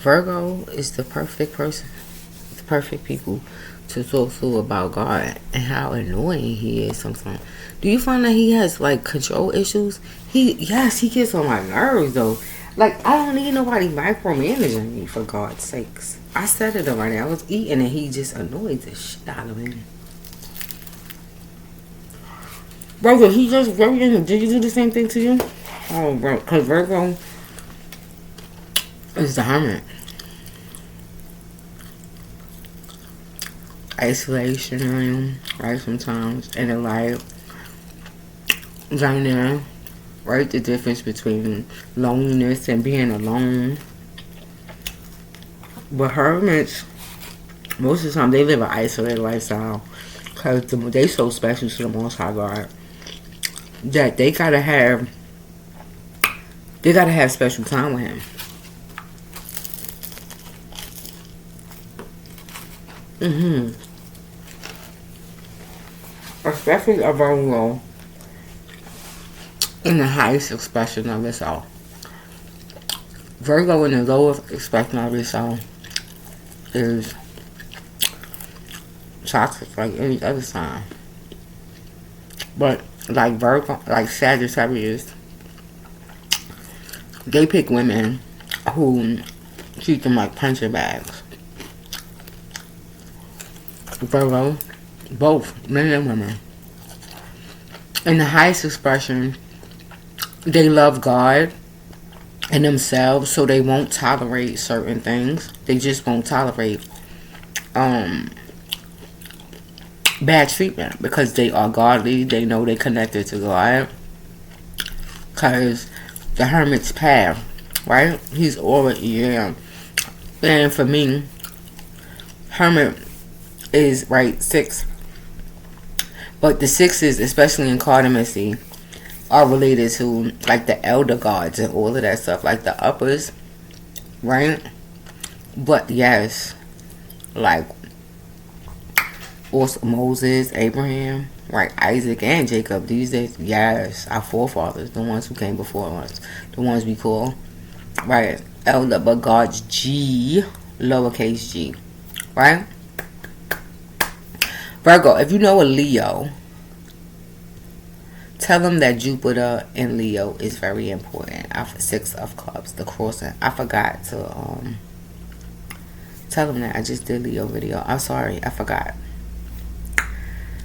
Virgo is the perfect person, the perfect people to talk to about God and how annoying he is sometimes. Do you find that he has like control issues? He gets on my nerves though. Like I don't need nobody micromanaging me for God's sakes. I said it already. I was eating and he just annoyed the shit out of me. Virgo, did you do the same thing to you? Oh, bro, because Virgo is the hermit. Isolation, right? Sometimes, and then like down there, right? The difference between loneliness and being alone. But hermits, most of the time, they live an isolated lifestyle because they so special to the Most High God that they gotta have special time with him. Especially a Virgo in the highest expression of itself. Virgo in the lowest expression of itself is toxic like any other sign. But like Virgo, like Sagittarius, they pick women who treat them like punching bags. Virgo, both men and women. In the highest expression, they love God and themselves, so they won't tolerate certain things. They just won't tolerate bad treatment because they are godly. They know they connected to God. Because the hermit's path, right? He's already there. And for me, hermit is right 6. But the 6s, especially in cartomancy, are related to like the elder gods and all of that stuff, like the uppers, right? But yes, like also Moses, Abraham, right, Isaac and Jacob, these days, yes, our forefathers, the ones who came before us, the ones we call, right, elder, but God's G, lowercase g, right? Virgo, if you know a Leo, tell them that Jupiter in Leo is very important. 6 of clubs, the crossing. I forgot to tell them that. I just did Leo video. I'm sorry, I forgot.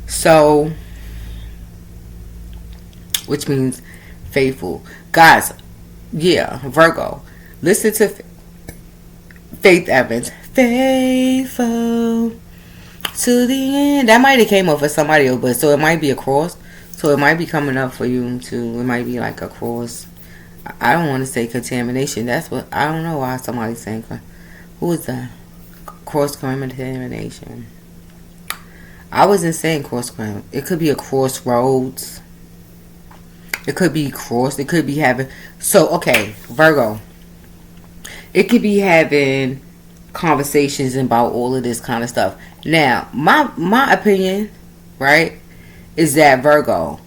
So, which means faithful. Guys, yeah, Virgo. Listen to Faith Evans. Faithful to the end. That might have came up for somebody else, but so it might be a cross. So it might be coming up for you too. It might be like a cross. I don't want to say contamination. That's what I don't know why somebody's saying. Who is that? Cross contamination. I wasn't saying cross contamination. It could be a crossroads. It could be cross. It could be having. So okay, Virgo. It could be having conversations about all of this kind of stuff. Now, my opinion, right, is that Virgo.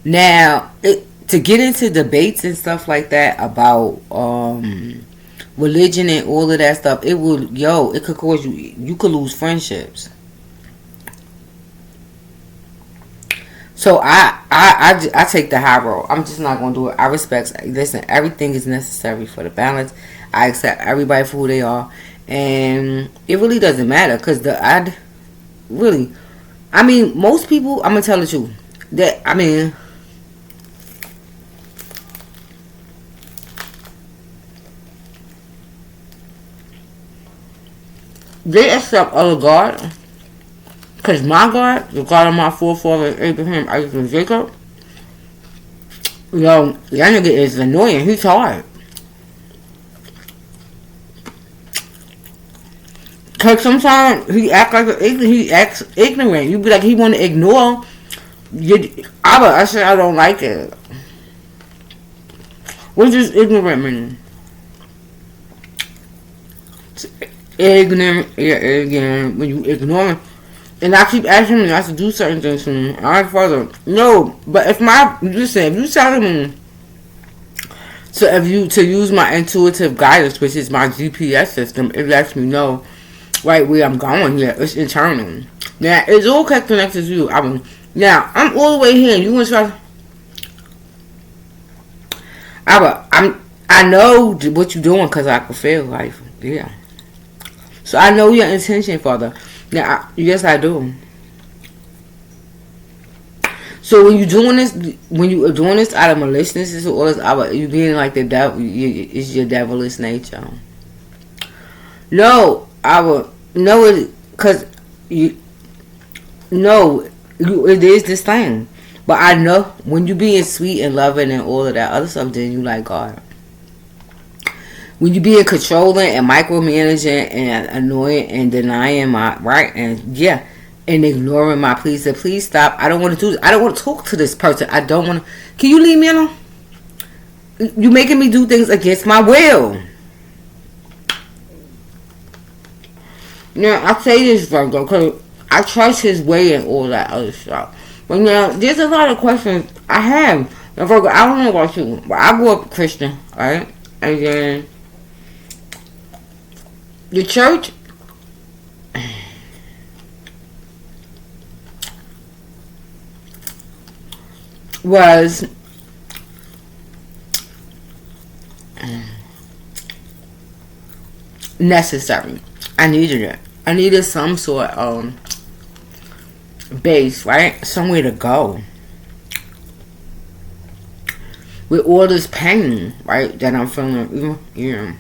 Now, to get into debates and stuff like that about religion and all of that stuff, it could cause you could lose friendships. So I take the high road. I'm just not gonna do it. I respect. Listen, everything is necessary for the balance. I accept everybody for who they are, and it really doesn't matter because most people. I'm gonna tell the truth. They accept other God. Because my God, the God of my forefathers, Abraham, Isaac, and Jacob, that nigga is annoying. He's hard. Because sometimes he acts ignorant. You be like, he want to ignore I said I don't like it. What does ignorant mean? Ignorant, when you ignore me. And I keep asking me not to do certain things for me. I further. No, but if you telling me So if you to use my intuitive guidance, which is my GPS system, it lets me know right where I'm going here. It's internal. Now it's all connected to you. Now I'm all the way here. You want to try? I know what you're doing because I can feel like, yeah. So I know your intention, Father. Now, yes, I do. So when you are doing this out of maliciousness or all this, you being like the devil, it's your devilish nature. No, I will know it because it is this thing. But I know when you being sweet and loving and all of that other stuff, then you like God. When you being controlling and micromanaging and annoying and denying my right and yeah. And ignoring my pleas. So please stop. I don't want to do this. I don't want to talk to this person. I don't want to. Can you leave me alone? You making me do things against my will. Now, I say this, Virgo, because I trust his way and all that other stuff. But now, there's a lot of questions I have. Now, Virgo, I don't know about you, but I grew up Christian, right? And then the church was necessary. I needed it. I needed some sort of base, right? Somewhere to go. With all this pain, right, that I'm feeling, yeah.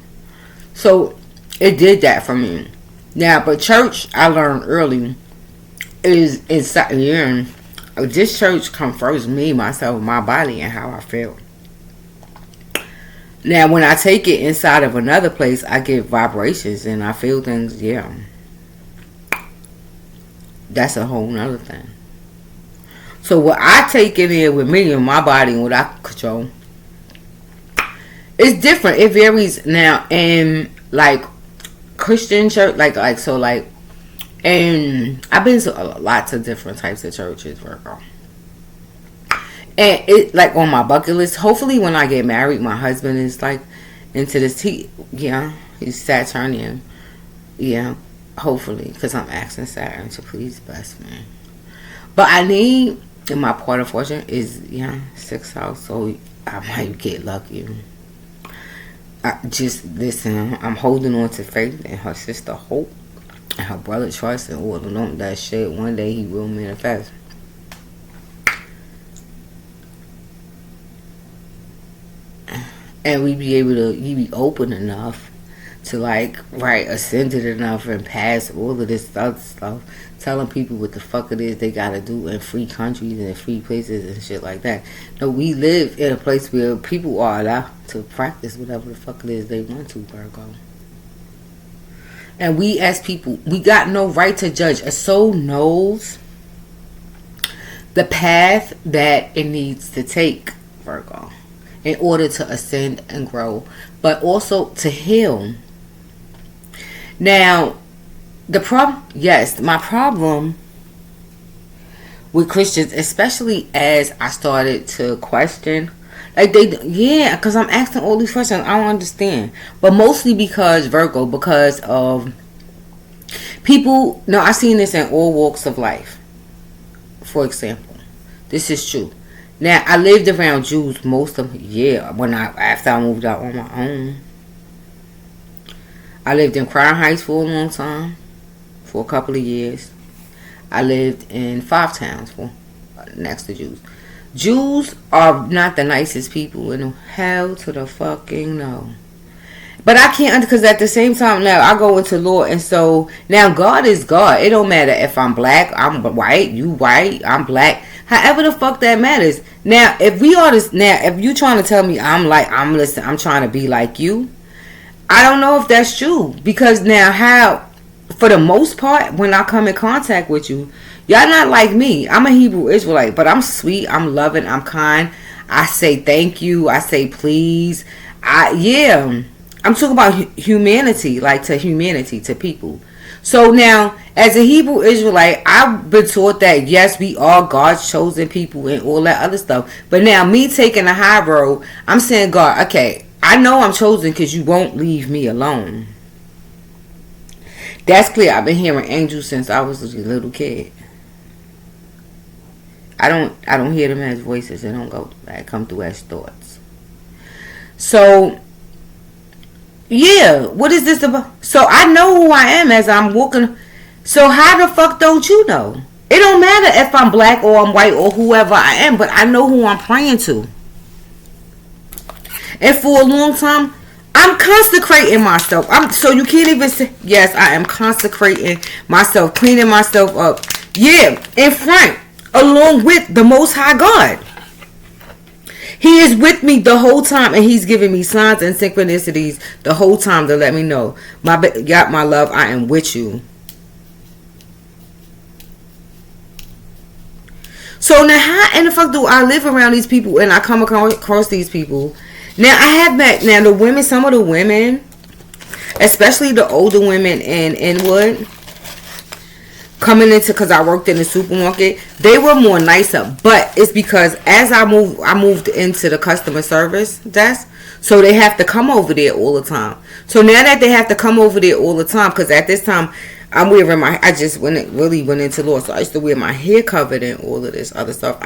So, it did that for me. Now, but church, I learned early, is inside, yeah. This church confirms me, myself, my body, and how I feel. Now, when I take it inside of another place, I get vibrations and I feel things, yeah. That's a whole nother thing. So, what I take in there with me and my body and what I control, it's different. It varies now in, like, Christian church, and I've been to lots of different types of churches, Virgo. And it, like, on my bucket list, hopefully when I get married, my husband is, like, into this. He's Saturnian. Yeah, hopefully, because I'm asking Saturn to please bless me. But I need, in my part of fortune is, 6th house, so I might get lucky. Just listen, I'm holding on to Faith and her sister Hope. Her brother Trust and all of them, that shit, one day he will manifest. And he be open enough to, like, right, ascended enough and pass all of this other stuff, telling people what the fuck it is they gotta do in free countries and free places and shit like that. No, we live in a place where people are allowed to practice whatever the fuck it is they want to, Virgo. And we as people, we got no right to judge. A soul knows the path that it needs to take, Virgo, in order to ascend and grow, but also to heal. Now, my problem with Christians, especially as I started to question, like because I'm asking all these questions, I don't understand. But mostly because of people. No, I've seen this in all walks of life. For example, this is true. Now, I lived around Jews most of after I moved out on my own. I lived in Crown Heights for a long time, for a couple of years. I lived in 5 towns next to Jews. Jews are not the nicest people in hell to the fucking no. But I can't, because at the same time now I go into law, and so now God is God. It don't matter if I'm black, I'm white, you white, I'm black. However the fuck that matters. Now if you trying to tell me I'm trying to be like you, I don't know if that's true. Because now for the most part, when I come in contact with you, y'all not like me. I'm a Hebrew Israelite, but I'm sweet, I'm loving, I'm kind. I say thank you, I say please. I'm talking about humanity, to people. So now, as a Hebrew Israelite, I've been taught that yes, we are God's chosen people and all that other stuff. But now, me taking the high road, I'm saying, God, okay, I know I'm chosen because you won't leave me alone. That's clear. I've been hearing angels since I was a little kid. I don't hear them as voices. They don't come through as thoughts. So yeah, what is this about? So I know who I am as I'm walking. So how the fuck don't you know? It don't matter if I'm black or I'm white or whoever I am, but I know who I'm praying to. And for a long time, I'm consecrating myself. So you can't even say, yes, I am consecrating myself, cleaning myself up. Yeah, in front, along with the Most High God. He is with me the whole time, and he's giving me signs and synchronicities the whole time to let me know, my love, I am with you. So now, how in the fuck do I live around these people and I come across these people? Now I have met the women, some of the women, especially the older women in Inwood, coming into, because I worked in the supermarket, they were more nicer. But it's because as I moved into the customer service desk, so they have to come over there all the time. So now that they have to come over there all the time, because at this time I'm wearing I just really went into law, so I used to wear my hair covered and all of this other stuff.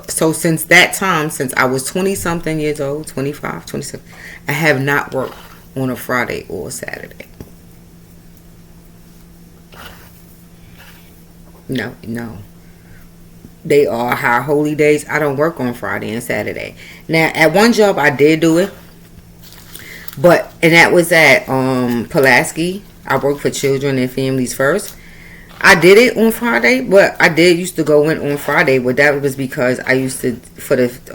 So since that time, since I was 20 something years old, 25, 26, I have not worked on a Friday or a Saturday. No. They are high holy days. I don't work on Friday and Saturday. Now, at one job, I did do it. And that was at Pulaski. I worked for Children and Families First. I did it on Friday, but I did used to go in on Friday. But that was because I used to,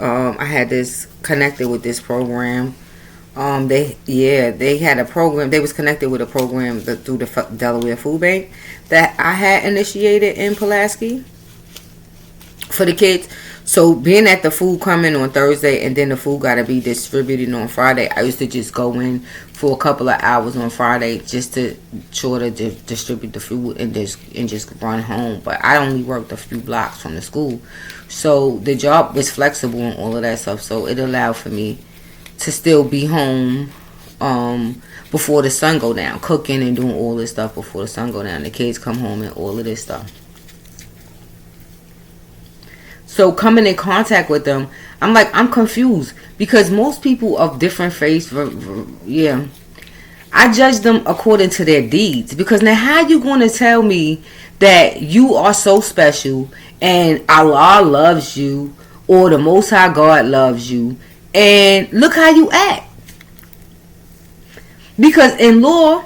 I had this connected with this program. They had a program. They was connected with a program through the Delaware Food Bank that I had initiated in Pulaski for the kids. So being that the food coming on Thursday and then the food got to be distributed on Friday, I used to just go in for a couple of hours on Friday just to distribute the food and just run home. But I only worked a few blocks from the school, so the job was flexible and all of that stuff. So it allowed for me to still be home before the sun go down, cooking and doing all this stuff before the sun go down. The kids come home and all of this stuff. So coming in contact with them, I'm confused because most people of different faiths, I judge them according to their deeds. Because now how you going to tell me that you are so special and Allah loves you or the Most High God loves you and look how you act? Because in law,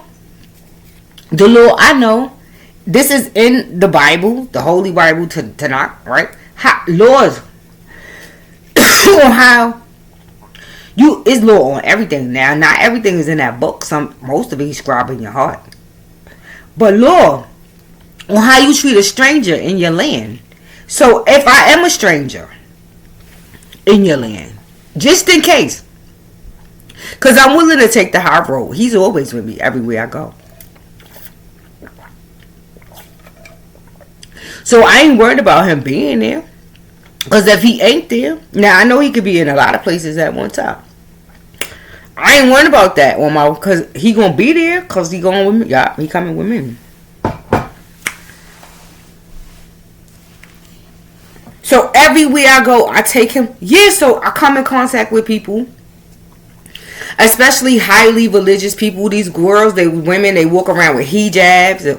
the law I know, this is in the Bible, the Holy Bible, Tanakh, right? Laws on how is law on everything. Now, not everything is in that book. Most of it is scribed in your heart. But law on how you treat a stranger in your land. So if I am a stranger in your land, just in case, because I'm willing to take the high road. He's always with me everywhere I go. So I ain't worried about him being there. Because if he ain't there, now I know he could be in a lot of places at one time. I ain't worried about that because he gonna be there because he going with me. Yeah, he coming with me. So everywhere I go, I take him. Yeah, so I come in contact with people, especially highly religious people. These girls, women, they walk around with hijabs and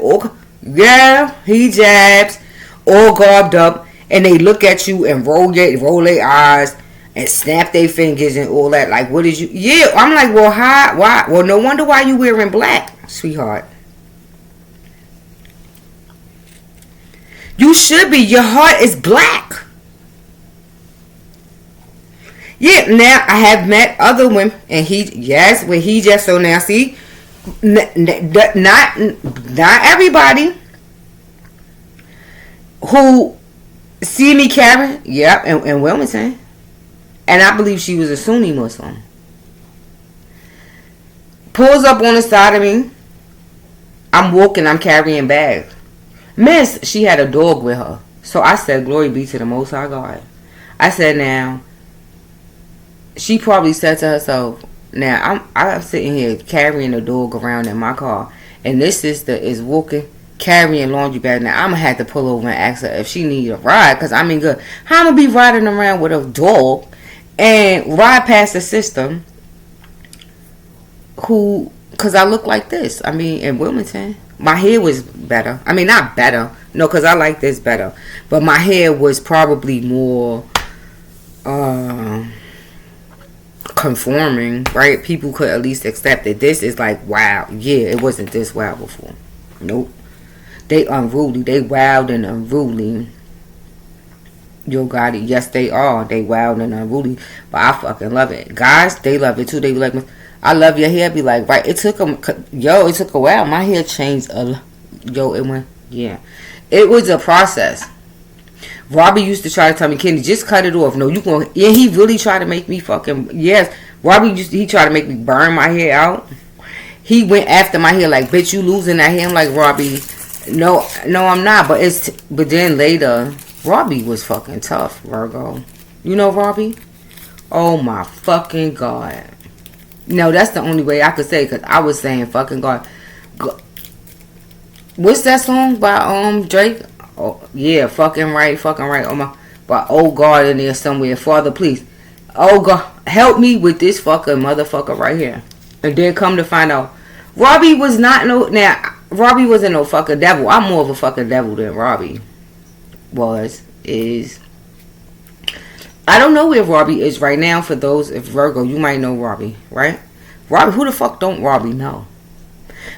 hijabs, all garbed up. And they look at you and roll their eyes and snap their fingers and all that. Like, what did you? Yeah, I'm like, well, why? Well, no wonder why you wearing black, sweetheart. You should be. Your heart is black. Yeah, now I have met other women and with hijab. So now see, not everybody who see me carrying, in Wilmington, and I believe she was a Sunni Muslim, pulls up on the side of me. I'm walking, I'm carrying bags. Miss, she had a dog with her. So I said, glory be to the Most High God. I said, now, she probably said to herself, now, I'm sitting here carrying a dog around in my car. And this sister is walking, carrying laundry bag. Now, I'm going to have to pull over and ask her if she need a ride. Because, I mean, good. How am I going to be riding around with a dog and ride past a sister who, because I look like this. I mean, in Wilmington, my hair was better. I mean, not better. No, because I like this better. But my hair was probably more conforming, right? People could at least accept it. This is like, wow. Yeah, it wasn't this wild before. Nope. They unruly. They wild and unruly. Yo, got it. Yes, they are. They wild and unruly. But I fucking love it. Guys, they love it too. They be like, I love your hair. Be like, right. It took a while. My hair changed it went, yeah. It was a process. Robbie used to try to tell me, Kenny, just cut it off. No, you going, yeah, he really tried to make me fucking, yes. He tried to make me burn my hair out. He went after my hair like, bitch, you losing that hair. I'm like, Robbie, no, I'm not. But then later, Robbie was fucking tough, Virgo. You know Robbie? Oh my fucking God. No, that's the only way I could say, because I was saying fucking God. What's that song by Drake? Oh yeah, fucking right. Oh my, but oh God in there somewhere. Father, please, oh God, help me with this fucking motherfucker right here. And then come to find out, Robbie was not no. Now Robbie wasn't no fucking devil. I'm more of a fucking devil than Robbie is. I don't know where Robbie is right now. For those, if Virgo, you might know Robbie, right? Robbie, who the fuck don't Robbie know?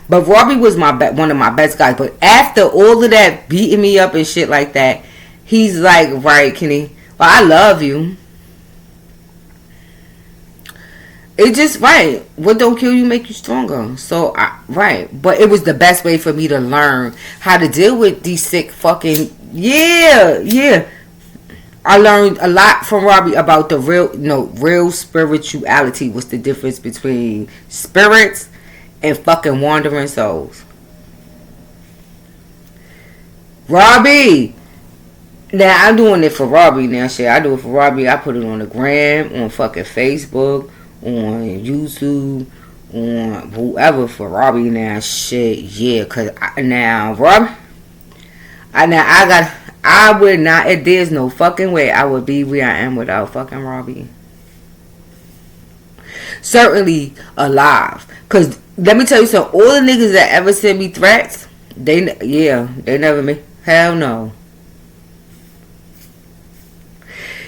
But Robbie was one of my best guys. But after all of that beating me up and shit like that, he's like, right, Kenny, well, I love you. It just, right. What don't kill you make you stronger. So, right. But it was the best way for me to learn how to deal with these sick fucking, yeah. I learned a lot from Robbie about the real spirituality. What's the difference between spirits and fucking wandering souls? Robbie! Now, I'm doing it for Robbie now, shit. I do it for Robbie. I put it on the gram, on fucking Facebook, on YouTube, on whoever for Robbie now, shit. Yeah, because now, Robbie, I would not, if there's no fucking way I would be where I am without fucking Robbie. Certainly alive. Because, let me tell you something, all the niggas that ever sent me threats, they never me. Hell no.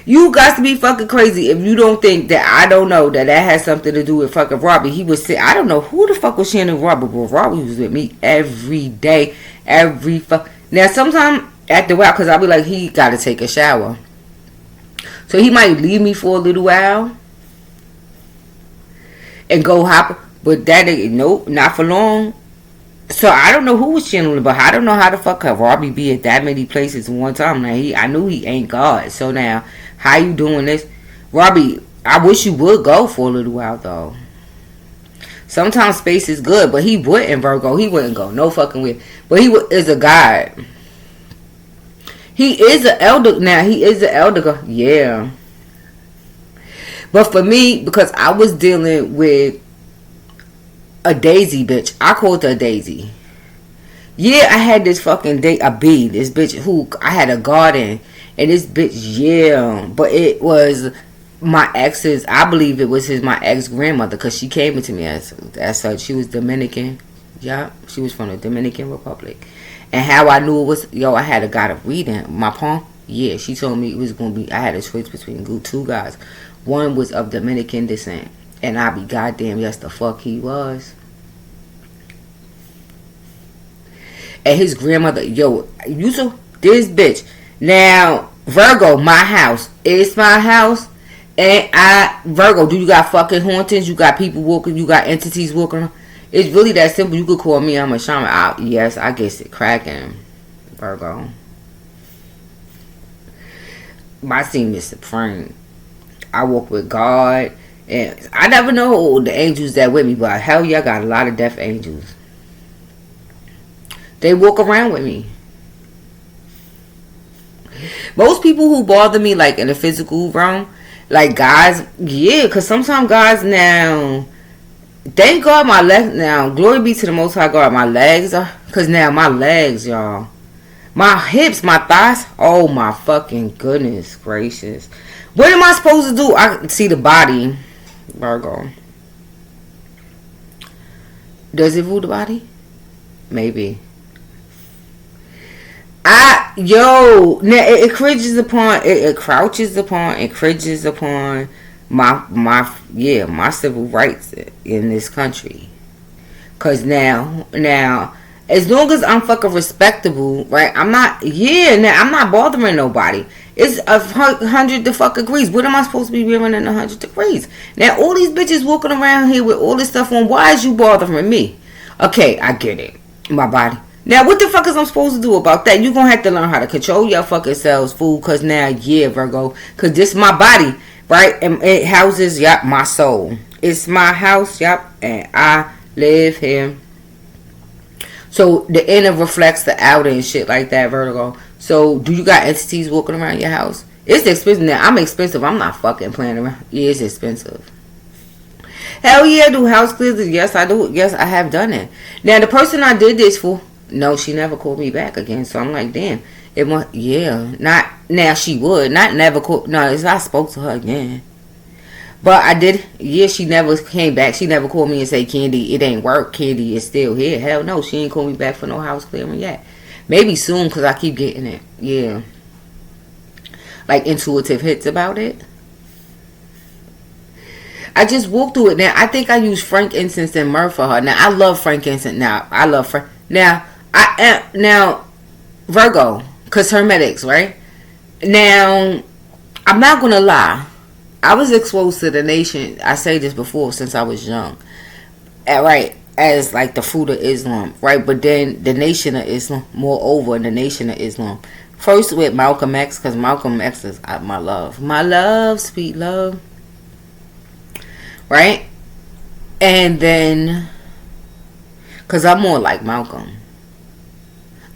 You got to be fucking crazy if you don't think that I don't know that has something to do with fucking Robbie. He was I don't know who the fuck was sharing Robbie, but Robbie was with me every day, Now, sometimes after a while, because I'll be like, he got to take a shower. So he might leave me for a little while and go hop. But that nigga, nope, not for long. So I don't know who was channeling, but I don't know how the fuck could Robbie be at that many places at one time. Now, I knew he ain't God. So now, how you doing this? Robbie, I wish you would go for a little while, though. Sometimes space is good, but he wouldn't, Virgo. He wouldn't go no fucking way. But he is a God. He is an elder. Now, he is an elder. Yeah. But for me, because I was dealing with a daisy bitch. I called her a daisy. Yeah, I had this fucking a bee. This bitch who I had a garden. And this bitch, yeah. But it was my ex's, I believe it was my ex-grandmother. Because she came into me as such. She was Dominican. Yeah, she was from the Dominican Republic. And how I knew it was, I had a guy to read in my palm. Yeah, she told me it was going to be, I had a choice between two guys. One was of Dominican descent. And I be goddamn, yes, the fuck he was. And his grandmother, you saw this bitch. Now, Virgo, my house. It's my house. And Virgo, do you got fucking hauntings? You got people walking, you got entities walking around? It's really that simple. You could call me, I'm a shaman. Yes, I guess it cracking, Virgo. My scene is supreme. I walk with God. And I never know the angels that with me, but hell yeah, I got a lot of death angels. They walk around with me. Most people who bother me, like in the physical realm, like guys, yeah, because sometimes guys now, thank God my legs, now, glory be to the Most High God, my legs are, because now my legs, y'all, my hips, my thighs, oh my fucking goodness gracious. What am I supposed to do? I see the body, Virgo. Does it rule the body? Maybe. Now it cringes upon, it crouches upon, it cringes upon my civil rights in this country. Cause now, as long as I'm fucking respectable, right? I'm not bothering nobody. It's 100 the fuck degrees. What am I supposed to be wearing in 100 degrees? Now all these bitches walking around here with all this stuff on. Why is you bothering me? Okay, I get it. My body. Now, what the fuck is I'm supposed to do about that? You're going to have to learn how to control your fucking selves, fool. Because now, yeah, Virgo. Because this is my body, right? And it houses, my soul. It's my house, and I live here. So, the inner reflects the outer and shit like that, Virgo. So, do you got entities walking around your house? It's expensive. Now, I'm expensive. I'm not fucking playing around. Yeah, it's expensive. Hell yeah, I do house clears. Yes, I do. Yes, I have done it. Now, the person I did this for, no, she never called me back again. So I'm like, damn. It went, yeah. Not, now she would. Not never call. No, it's I spoke to her again. But I did, yeah, she never came back. She never called me and say, Candy, it ain't work. Candy is still here. Hell no, she ain't called me back for no house clearing yet. Maybe soon, because I keep getting it. Yeah. Like intuitive hits about it. I just walked through it. Now, I think I used frankincense and myrrh for her. Now, I love frankincense. Now, I love Now, Virgo, because hermetics, right? Now, I'm not going to lie. I was exposed to the nation. I say this before since I was young. Right? As like the fruit of Islam, right? But then the nation of Islam, moreover, the nation of Islam. First with Malcolm X, because Malcolm X is my love. My love, sweet love. Right? And then, because I'm more like Malcolm.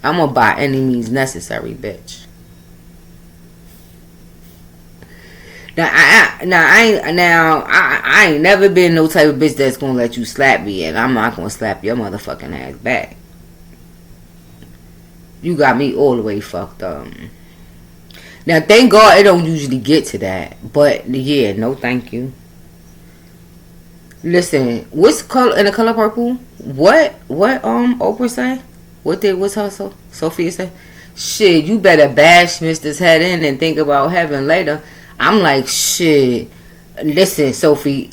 I'm a by any means necessary bitch. I ain't never been no type of bitch that's gonna let you slap me, and I'm not gonna slap your motherfucking ass back. You got me all the way fucked up. Now, thank God it don't usually get to that, but yeah, no thank you. Listen, what's color in the color purple? What Oprah say? What's her Sophia say? Shit, you better bash Mr.'s head in and think about heaven later. I'm like, shit. Listen, Sophie,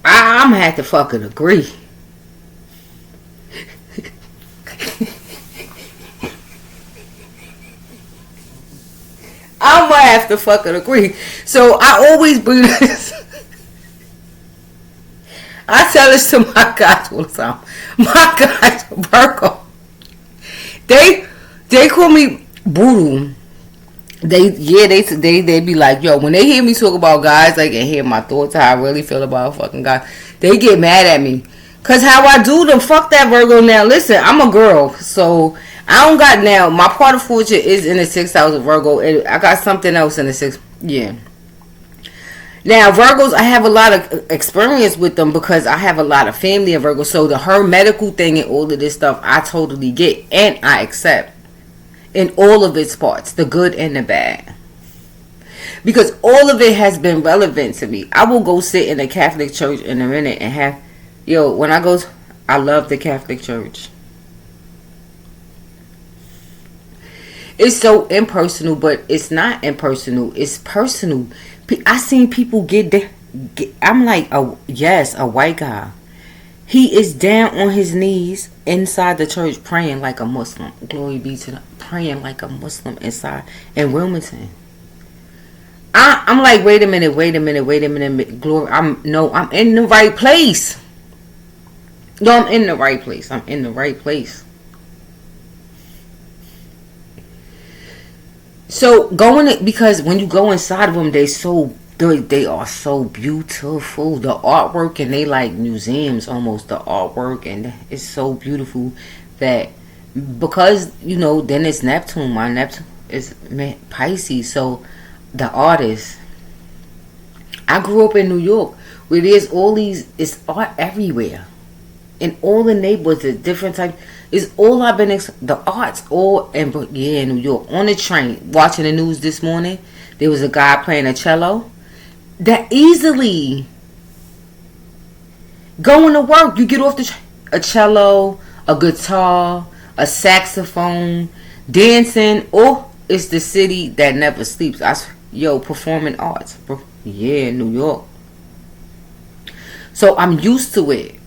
I'm gonna have to fucking agree. I'm gonna have to fucking agree. So I always bring this. I tell this to my guys all the time. My guys, Virgo. They call me brutal. They be like, yo, when they hear me talk about guys, they can hear my thoughts, how I really feel about fucking guys. They get mad at me. Cause how I do them, fuck that Virgo. Now listen, I'm a girl, so I don't got now. My part of fortune is in the 6th house of Virgo, and I got something else in the 6th. Yeah. Now, Virgos, I have a lot of experience with them because I have a lot of family in Virgo. So, her medical thing and all of this stuff, I totally get and I accept in all of its parts, the good and the bad. Because all of it has been relevant to me. I will go sit in a Catholic church in a minute and have, when I go, I love the Catholic church. It's so impersonal, but it's not impersonal. It's personal. I seen people I'm like, a white guy. He is down on his knees inside the church praying like a Muslim. Glory be to God. Praying like a Muslim inside in Wilmington. I'm like, wait a minute. Glory, I'm in the right place. No, I'm in the right place. So because when you go inside of them, they are so beautiful. The artwork, and they like museums almost. The artwork, and it's so beautiful that because then it's Neptune. My Neptune is Pisces, so the artist. I grew up in New York, where there's all these. It's art everywhere, in all the neighborhoods. There's different types. It's all I've been. The arts all in New York. On the train, watching the news this morning, there was a guy playing a cello. That easily going to work, you get off the train, a cello, a guitar, a saxophone, dancing. Oh, it's the city that never sleeps. Performing arts, bro. Yeah, New York. So I'm used to it.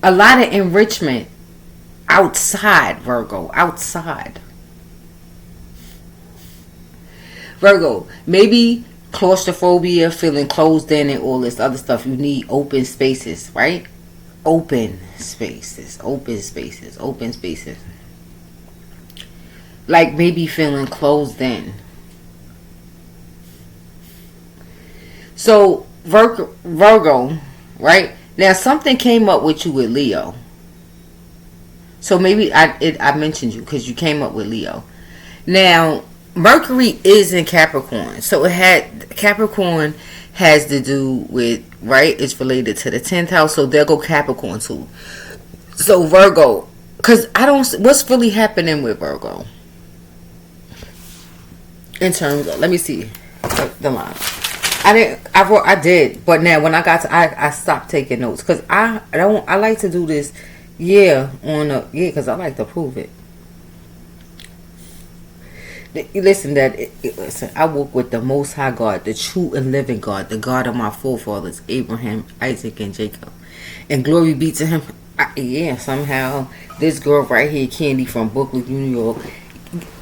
A lot of enrichment outside, Virgo. Outside. Virgo, maybe claustrophobia, feeling closed in, and all this other stuff. You need open spaces, right? Open spaces. Like maybe feeling closed in. So Virgo, right? Now something came up with you with Leo. So maybe I mentioned you because you came up with Leo. Now Mercury is in Capricorn, so Capricorn has to do with, right? It's related to the 10th house, so there go Capricorn too. So Virgo, because what's really happening with Virgo in terms of, let me see the line. I did, but now when I got to, I stopped taking notes because I like to do this, because I like to prove it. Listen, I walk with the Most High God, the true and living God, the God of my forefathers, Abraham, Isaac, and Jacob. And glory be to him. Somehow, this girl right here, Candy from Brooklyn, New York,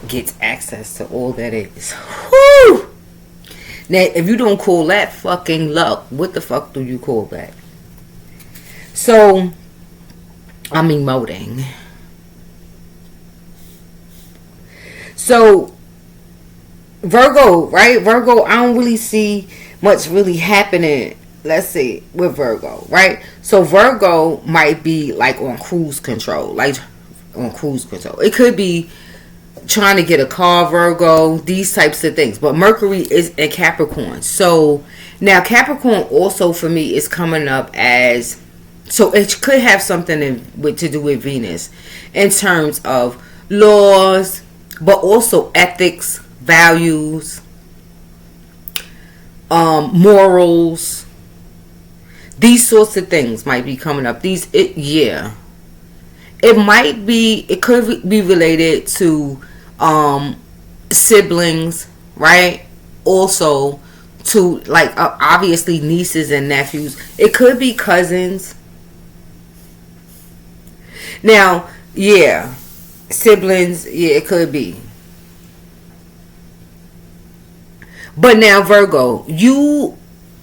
gets access to all that is. Woo! Now, if you don't call that fucking luck, what the fuck do you call that? So, I'm emoting. So, Virgo, right? Virgo, I don't really see much really happening, let's see, with Virgo, right? So, Virgo might be like on cruise control. It could be trying to get a car, Virgo, these types of things. But Mercury is in Capricorn. So, now Capricorn also for me is coming up as, so it could have something to do with Venus in terms of laws, but also ethics, values, morals. These sorts of things might be coming up. It could be related to siblings, right? Also to obviously nieces and nephews. It could be cousins. Now, siblings, it could be. But now Virgo, you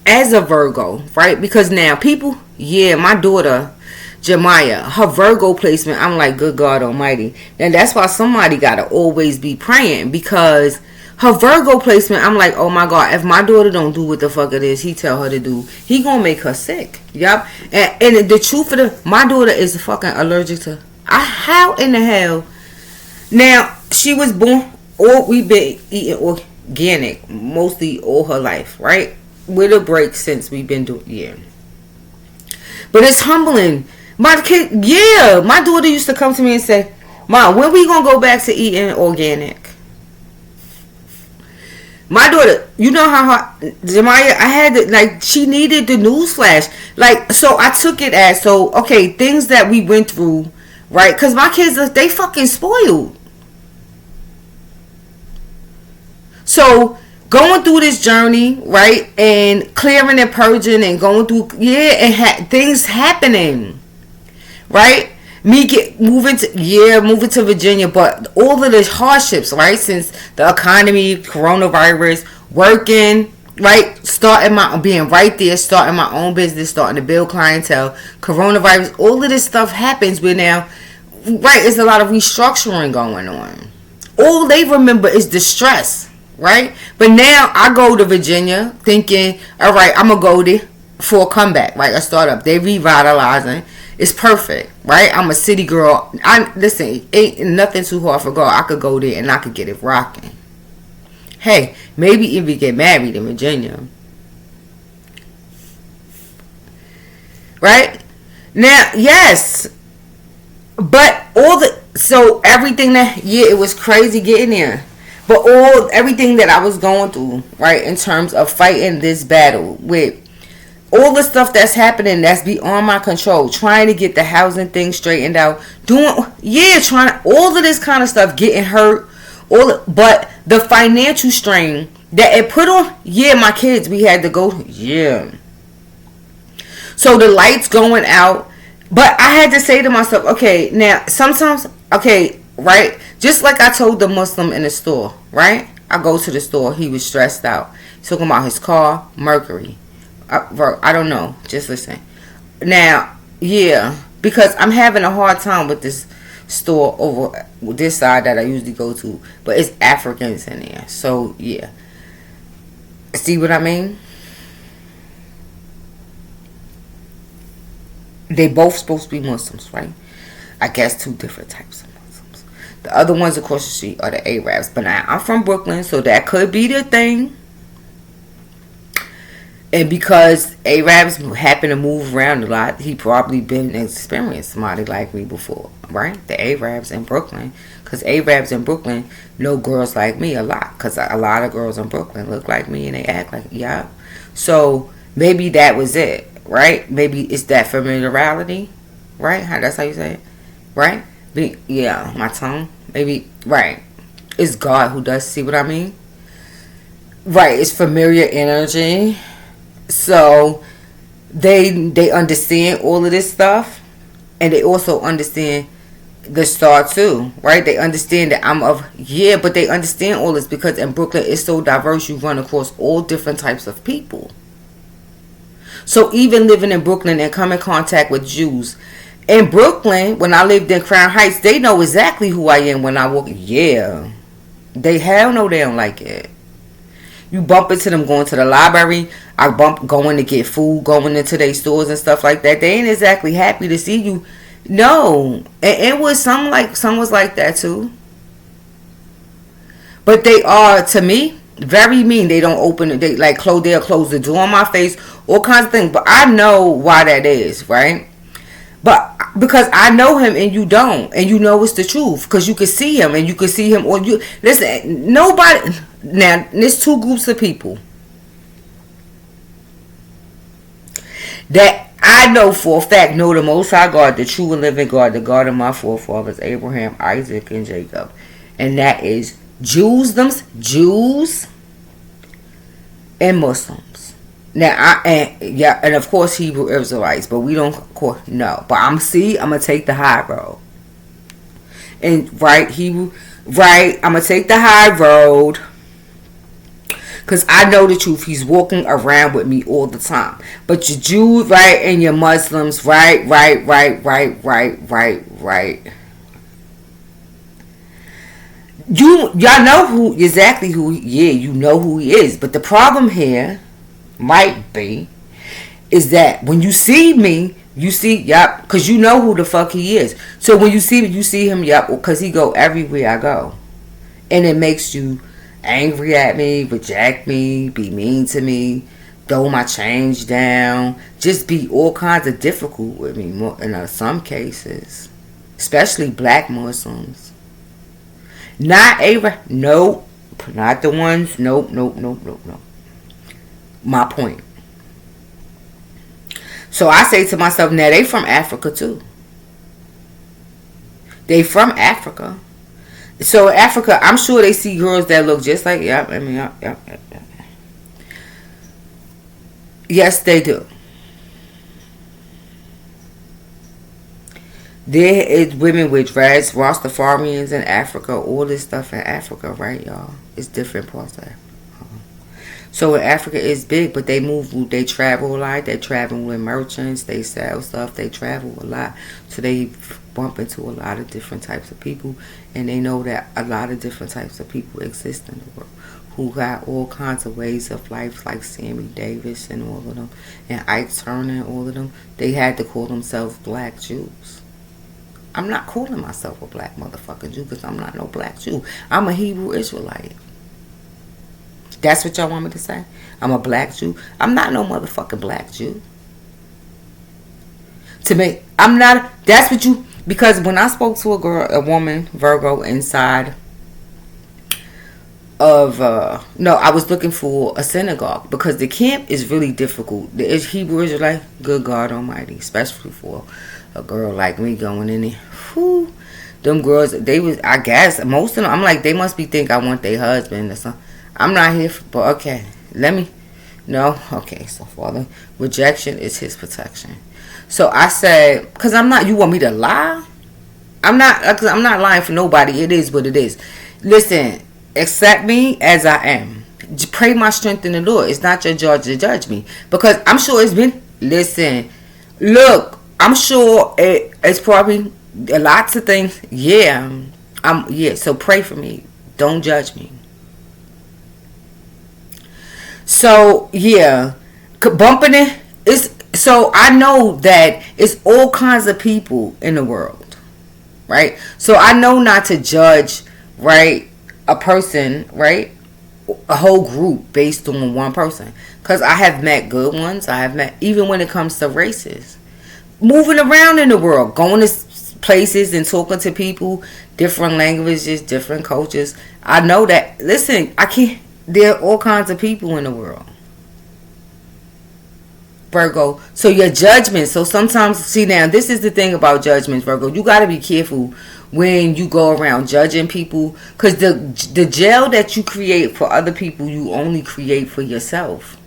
as a Virgo, right? Because now people, my daughter Jemiah, her Virgo placement, I'm like, good God Almighty. And that's why somebody gotta always be praying, because her Virgo placement, I'm like, oh my God, if my daughter don't do what the fuck it is he tell her to do, he gonna make her sick. Yup. And the truth of my daughter is fucking allergic to, how in the hell? Now, she was born, we've been eating organic mostly all her life, right? With a break since we've been doing, But it's humbling. My daughter used to come to me and say, Mom, when we gonna go back to eating organic? My daughter, you know how Jemiah, I had to, she needed the news flash. So I took it as, things that we went through, right? Because my kids, they fucking spoiled. So going through this journey, right? And clearing and purging and going through, things happening. Right? Moving to Virginia, but all of the hardships, right? Since the economy, coronavirus, working, right? Being right there, starting my own business, starting to build clientele, coronavirus, all of this stuff happens where now, right, there's a lot of restructuring going on. All they remember is the stress, right? But now I go to Virginia thinking, all right, I'm going to go there for a comeback, right? A startup. They revitalizing. It's perfect, right? I'm a city girl. Listen, ain't nothing too hard for girl. I could go there and I could get it rocking. Hey, maybe even get married in Virginia. Right? Now, yes. But so everything that, yeah, it was crazy getting there. But everything that I was going through, right, in terms of fighting this battle with all the stuff that's happening that's beyond my control, trying to get the housing thing straightened out, trying all of this kind of stuff, getting hurt, but the financial strain that it put on, my kids, we had to go, so the lights going out, but I had to say to myself, okay, now sometimes, okay, right, just like I told the Muslim in the store, right, I go to the store, he was stressed out, he's talking about his car, Mercury. I don't know. Just listen. Now, because I'm having a hard time with this store over this side that I usually go to, but it's Africans in there. So, yeah. See what I mean? They both supposed to be Muslims, right? I guess two different types of Muslims. The other ones across the street are the Arabs. But now, I'm from Brooklyn, so that could be the thing. And because Arabs happen to move around a lot, he probably been experienced somebody like me before, right? The Arabs in Brooklyn. Because Arabs in Brooklyn know girls like me a lot. Because a lot of girls in Brooklyn look like me and they act like, yeah. So maybe that was it, right? Maybe it's that familiarity, right? That's how you say it, right? My tongue. Maybe, right. It's God who does, see what I mean? Right, it's familiar energy. So they understand all of this stuff, and they also understand the star too, right? They understand that but they understand all this because in Brooklyn it's so diverse. You run across all different types of people. So even living in Brooklyn and come in contact with Jews in Brooklyn, when I lived in Crown Heights, they know exactly who I am when I walk. Yeah, they don't like it. You bump into them going to the library. I bump going to get food, going into their stores and stuff like that. They ain't exactly happy to see you. No, and it was some was like that too. But they are, to me, very mean. They don't open it. They'll close the door on my face, all kinds of things. But I know why that is, right? But because I know him and you don't, and you know it's the truth, because you can see him and you can see him, or you listen. Nobody. Now, there's two groups of people that I know for a fact know the Most High God, the true and living God, the God of my forefathers, Abraham, Isaac, and Jacob. And that is Jews and Muslims. Now, and of course Hebrew Israelites, but we don't, of course, no. But I'm going to take the high road. And, I'm going to take the high road. Because I know the truth. He's walking around with me all the time. But your Jews, right, and your Muslims, right. Y'all know you know who he is. But the problem here might be is that when you see me, you see, because you know who the fuck he is. So when you see me, you see him, because he go everywhere I go. And it makes you angry at me, reject me, be mean to me, throw my change down, just be all kinds of difficult with me in some cases, especially black Muslims. Not nope, not the ones, nope. My point. So I say to myself, now they from Africa too. They from Africa. So Africa, I'm sure they see girls that look just like, Yes, they do. There is women with dreads, Rastafarians in Africa, all this stuff in Africa, right, y'all? It's different parts of Africa. So in Africa, it's big, but they travel a lot. They travel with merchants. They sell stuff. They travel a lot. So they bump into a lot of different types of people. And they know that a lot of different types of people exist in the world who got all kinds of ways of life, like Sammy Davis and all of them, and Ike Turner and all of them, they had to call themselves black Jews. I'm not calling myself a black motherfucking Jew because I'm not no black Jew. I'm a Hebrew Israelite. That's what y'all want me to say? I'm a black Jew? I'm not no motherfucking black Jew. To me, I'm not. That's what you. Because when I spoke to a woman, Virgo, inside of no, I was looking for a synagogue because the camp is really difficult. The Hebrew Israelite, good God Almighty, especially for a girl like me going in there. Whew, them girls, they was, I guess most of them. I'm like, they must be think I want their husband or something. I'm not here for, but okay, let me. No, okay. So Father, rejection is His protection. So I said, because I'm not. You want me to lie? I'm not. Cause I'm not lying for nobody. It is what it is. Listen. Accept me as I am. Pray my strength in the Lord. It's not your job to judge me. Because I'm sure it's been... Listen. Look. I'm sure it's probably lots of things. Yeah. Yeah. So pray for me. Don't judge me. So, yeah. Bumping it. So I know that it's all kinds of people in the world. Right? So I know not to judge, right, a person, right, a whole group based on one person. Because I have met good ones. I have met, even when it comes to races. Moving around in the world. Going to places and talking to people. Different languages, different cultures. I know that, listen, I can't, there are all kinds of people in the world. Virgo. So your judgment. So sometimes, see now, this is the thing about judgments, Virgo. You got to be careful when you go around judging people. Because the jail that you create for other people, you only create for yourself.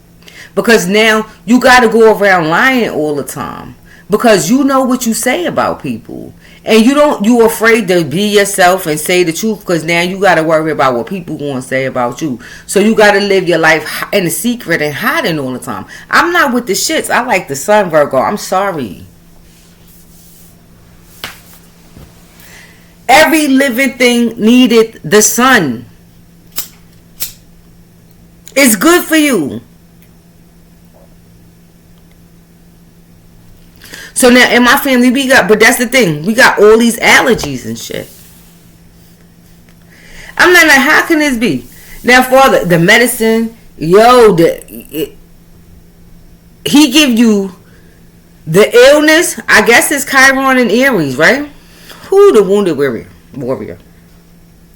Because now you got to go around lying all the time. Because you know what you say about people. And you're afraid to be yourself and say the truth. Because now you got to worry about what people going to say about you. So you got to live your life in a secret and hiding all the time. I'm not with the shits. I like the sun, Virgo. I'm sorry. Every living thing needed the sun. It's good for you. So now in my family but that's the thing, we got all these allergies and shit. I'm not like, how can this be? Now for the medicine, he give you the illness. I guess it's Chiron and Aries, right? Who the wounded warrior?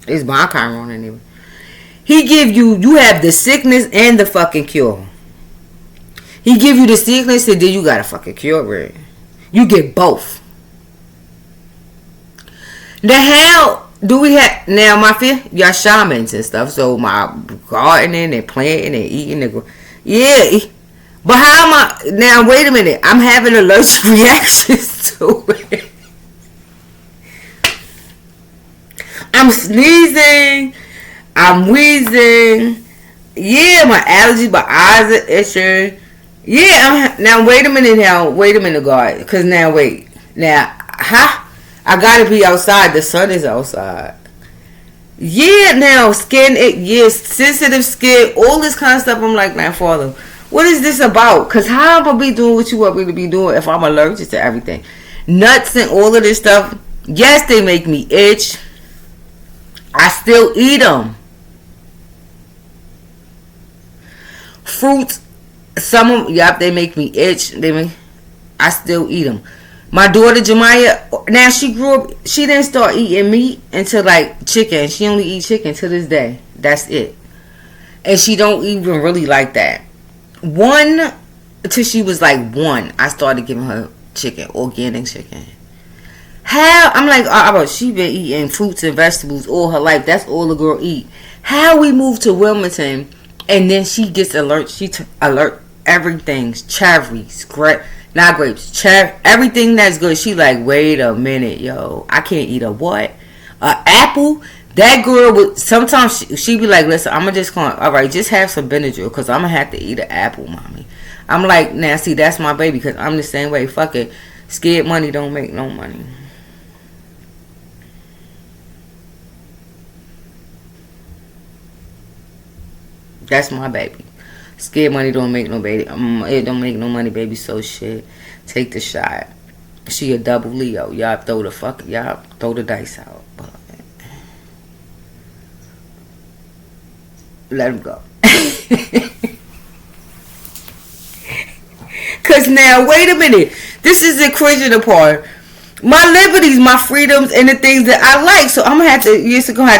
It's my Chiron and Aries. He give you have the sickness and the fucking cure. He give you the sickness and then you got a fucking cure, right? You get both. The hell do we have now? My y'all shamans and stuff. So my gardening and planting and eating yeah. But how am I now? Wait a minute. I'm having allergic reactions to it. I'm sneezing. I'm wheezing. Yeah, my allergies, my eyes are itching. Yeah, now wait a minute, God. Because now, wait. Now, I gotta be outside. The sun is outside. Yeah, now, sensitive skin, all this kind of stuff. I'm like, man, Father, what is this about? Because how am I be doing what you want me to be doing if I'm allergic to everything? Nuts and all of this stuff. Yes, they make me itch. I still eat them. Fruits. Some of them, they make me itch. I still eat them. My daughter Jemiah, now she grew up. She didn't start eating meat until like chicken. She only eats chicken to this day. That's it. And she don't even really like that. Till she was like 1, I started giving her chicken, organic chicken. How? I'm like, she been eating fruits and vegetables all her life. That's all the girl eat. How we moved to Wilmington and then she gets alert. She alert everything. Cherries, not grapes. Everything that's good. She like, wait a minute, yo. I can't eat a what? Apple. That girl would sometimes she be like, listen, I'm gonna just call. All right, just have some Benadryl because I'm gonna have to eat an apple, mommy. I'm like, now see, that's my baby because I'm the same way. Fuck it. Scared money don't make no money. That's my baby. Scared money don't make no baby. It don't make no money, baby. So shit. Take the shot. She a double Leo. Y'all throw the dice out. But let him go. Cause now, wait a minute. This is the crazy part. My liberties, my freedoms, and the things that I like. So I'm gonna have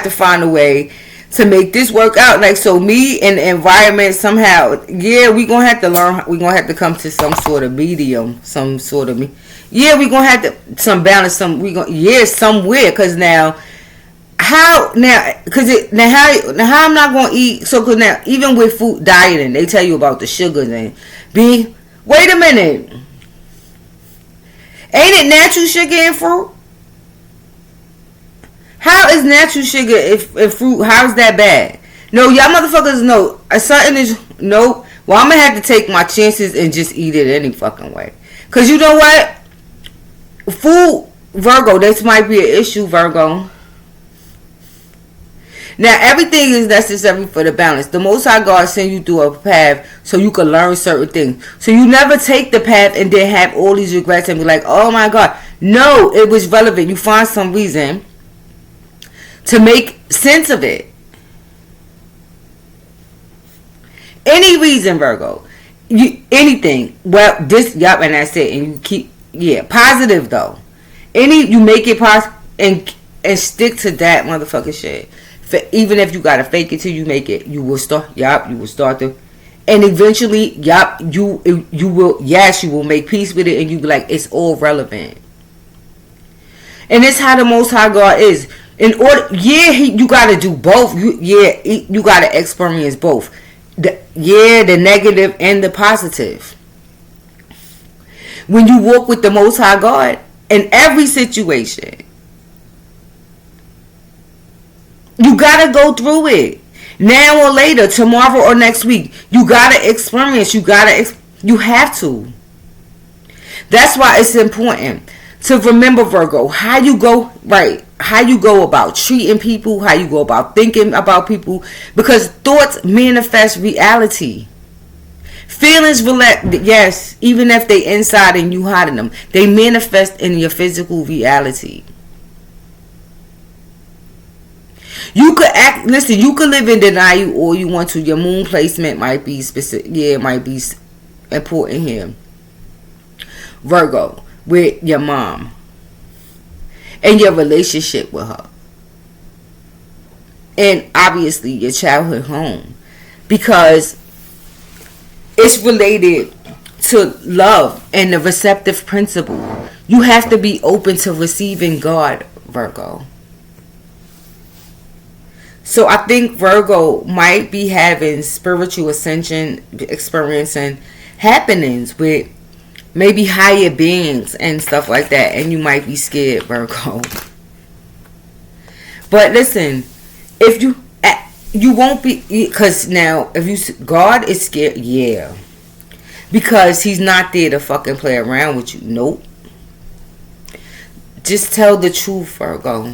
to find a way to make this work out. Like, so me and the environment somehow, we gonna have to learn. We gonna have to come to some sort of medium, we gonna have to some balance. Somewhere. Cause now, how I'm not gonna eat. So cause now, even with food dieting, they tell you about the sugars and being. Wait a minute. Ain't it natural sugar in fruit? How is natural sugar if fruit? How is that bad? No, y'all motherfuckers know. Something is no. Well, I'm gonna have to take my chances and just eat it any fucking way. Cause you know what? Food, Virgo. This might be an issue, Virgo. Now, everything is necessary for the balance. The Most High God send you through a path so you can learn certain things. So you never take the path and then have all these regrets and be like, oh my God. No, it was relevant. You find some reason to make sense of it. Any reason, Virgo. Anything. Well, and that's it. And you keep, positive though. You make it positive and stick to that motherfucking shit. Even if you gotta fake it till you make it, you will start. You will start to, and eventually, you will. Yes, you will make peace with it, and you be like, it's all relevant. And it's how the Most High God is. In order, you gotta do both. You gotta experience both. The negative and the positive. When you walk with the Most High God in every situation. You gotta go through it. Now or later, tomorrow or next week. You gotta experience. You have to. That's why it's important to remember, Virgo, how you go about treating people, how you go about thinking about people. Because thoughts manifest reality. Feelings, yes, even if they inside and you hiding them, they manifest in your physical reality. You could you could live in denial all you want to. Your moon placement might be specific. It might be important here. Virgo, with your mom and your relationship with her. And obviously your childhood home. Because it's related to love and the receptive principle. You have to be open to receiving God, Virgo. So I think Virgo might be having spiritual ascension, experiencing happenings with maybe higher beings and stuff like that. And you might be scared, Virgo. But listen, if you won't be, because now, God is scared, because he's not there to fucking play around with you. Nope. Just tell the truth, Virgo.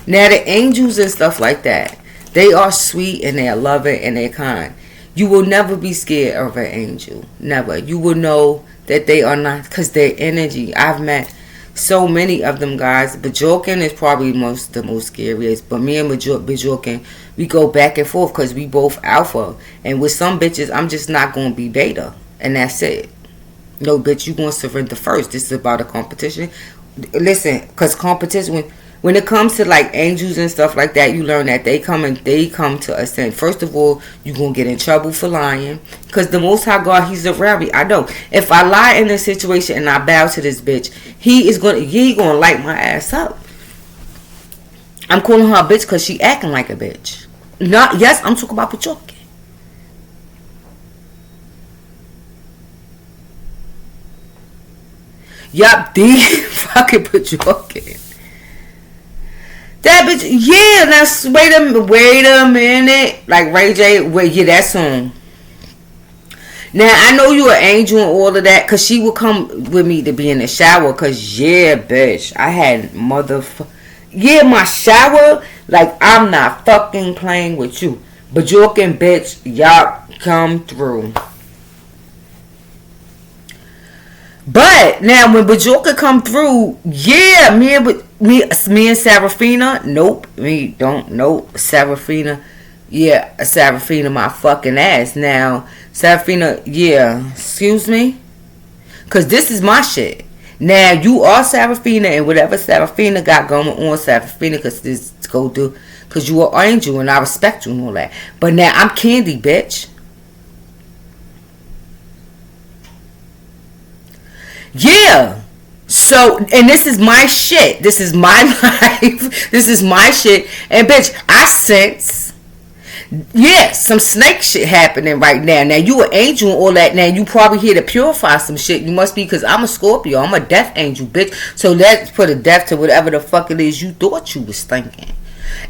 Now the angels and stuff like that, they are sweet and they're loving and they're kind. You will never be scared of an angel. Never. You will know that they are not, because their energy. I've met so many of them guys. Bajorkin is probably the most scariest. But me and Bajorkin, we go back and forth because we both alpha. And with some bitches, I'm just not going to be beta. And that's it. No, bitch, you going to surrender first. This is about a competition. Listen, because competition, when it comes to like angels and stuff like that, you learn that they come to ascend. First of all, you're going to get in trouble for lying. Because the Most High God, he's around me. I know. If I lie in this situation and I bow to this bitch, he going to light my ass up. I'm calling her a bitch because she acting like a bitch. Yes, I'm talking about Pachoki. Yup, the fucking Pachoki. That bitch, that's, wait a minute. Like Ray J, that song. Now, I know you an angel and all of that, because she would come with me to be in the shower, because, bitch, I had my shower, Like, I'm not fucking playing with you. Bajorkin, bitch, y'all come through. But now when Bajorka come through, yeah, me and Serafina, nope, Serafina, yeah, Serafina, my fucking ass. Now, Serafina, yeah, excuse me, cause this is my shit. Now you are Serafina, and whatever Serafina got going on, Serafina, cause this go do, cause you are angel, and I respect you and all that. But now I'm Candy, bitch. Yeah. So, and this is my shit. This is my life. This is my shit. And bitch, I sense, yeah, some snake shit happening right now. Now, you an angel and all that. Now, you probably here to purify some shit. You must be, because I'm a Scorpio. I'm a death angel, bitch. So, let's put a death to whatever the fuck it is you thought you was thinking.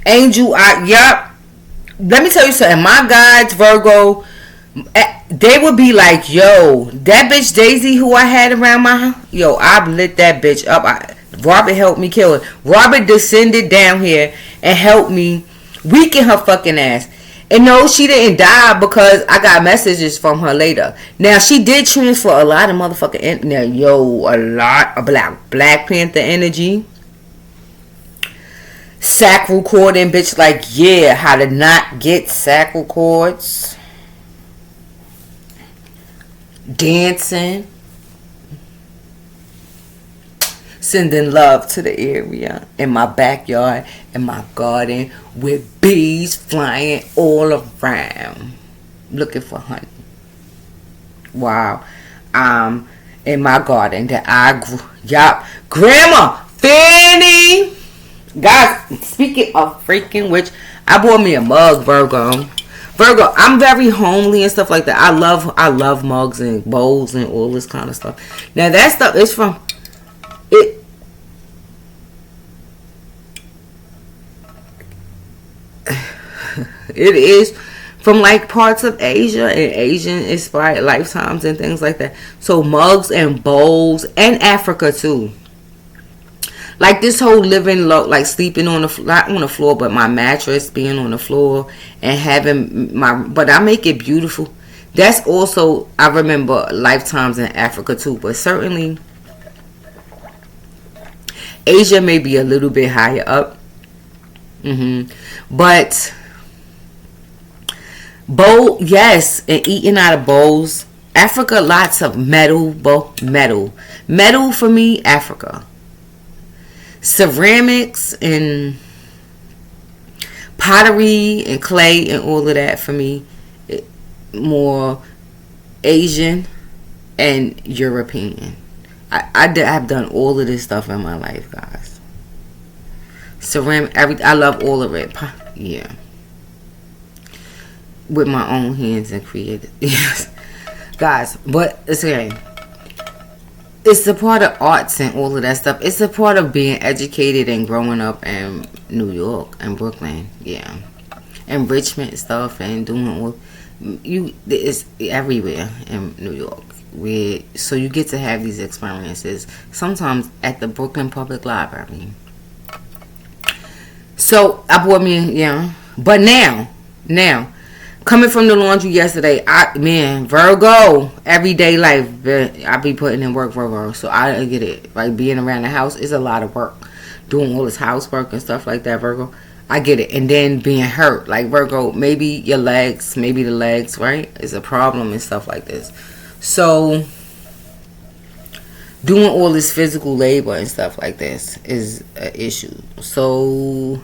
Angel, yup. Let me tell you something. My guides, Virgo, they would be like, yo, that bitch Daisy who I had around my house, yo, I lit that bitch up. Robert helped me kill her. Robert descended down here and helped me weaken her fucking ass. And no, she didn't die, because I got messages from her later. Now, she did transfer a lot of motherfucking, a lot of Black Panther energy. Sacral cord and bitch, like, yeah, how to not get sacral cords. Dancing, sending love to the area, in my backyard, in my garden, with bees flying all around, looking for honey. Wow. In my garden that I grew. Yup. Grandma Fanny. Guys, speaking of freaking which, I bought me a mug, Virgo, I'm very homely and stuff like that. I love mugs and bowls and all this kind of stuff. Now that stuff is from it. It is from like parts of Asia and Asian inspired lifetimes and things like that. So mugs and bowls, and Africa too. Like this whole living like sleeping on the, not on the floor, but my mattress being on the floor and having but I make it beautiful. That's also, I remember lifetimes in Africa too, but certainly Asia may be a little bit higher up. But bowl, yes, and eating out of bowls. Africa, lots of metal for me, Africa. Ceramics and pottery and clay and all of that for me, more Asian and European. I've done all of this stuff in my life, guys. Ceramic, I love all of it. Yeah, with my own hands and created. Yes, guys. But again, it's a part of arts and all of that stuff. It's a part of being educated and growing up in New York and Brooklyn, yeah, enrichment stuff and doing all it's everywhere in New York. So you get to have these experiences sometimes at the Brooklyn Public Library. So I bought me, yeah, but now coming from the laundry yesterday, Virgo, everyday life, I be putting in work, Virgo, so I get it. Like, being around the house is a lot of work. Doing all this housework and stuff like that, Virgo, I get it. And then being hurt, like, Virgo, maybe the legs, right, is a problem and stuff like this. So, doing all this physical labor and stuff like this is an issue. So,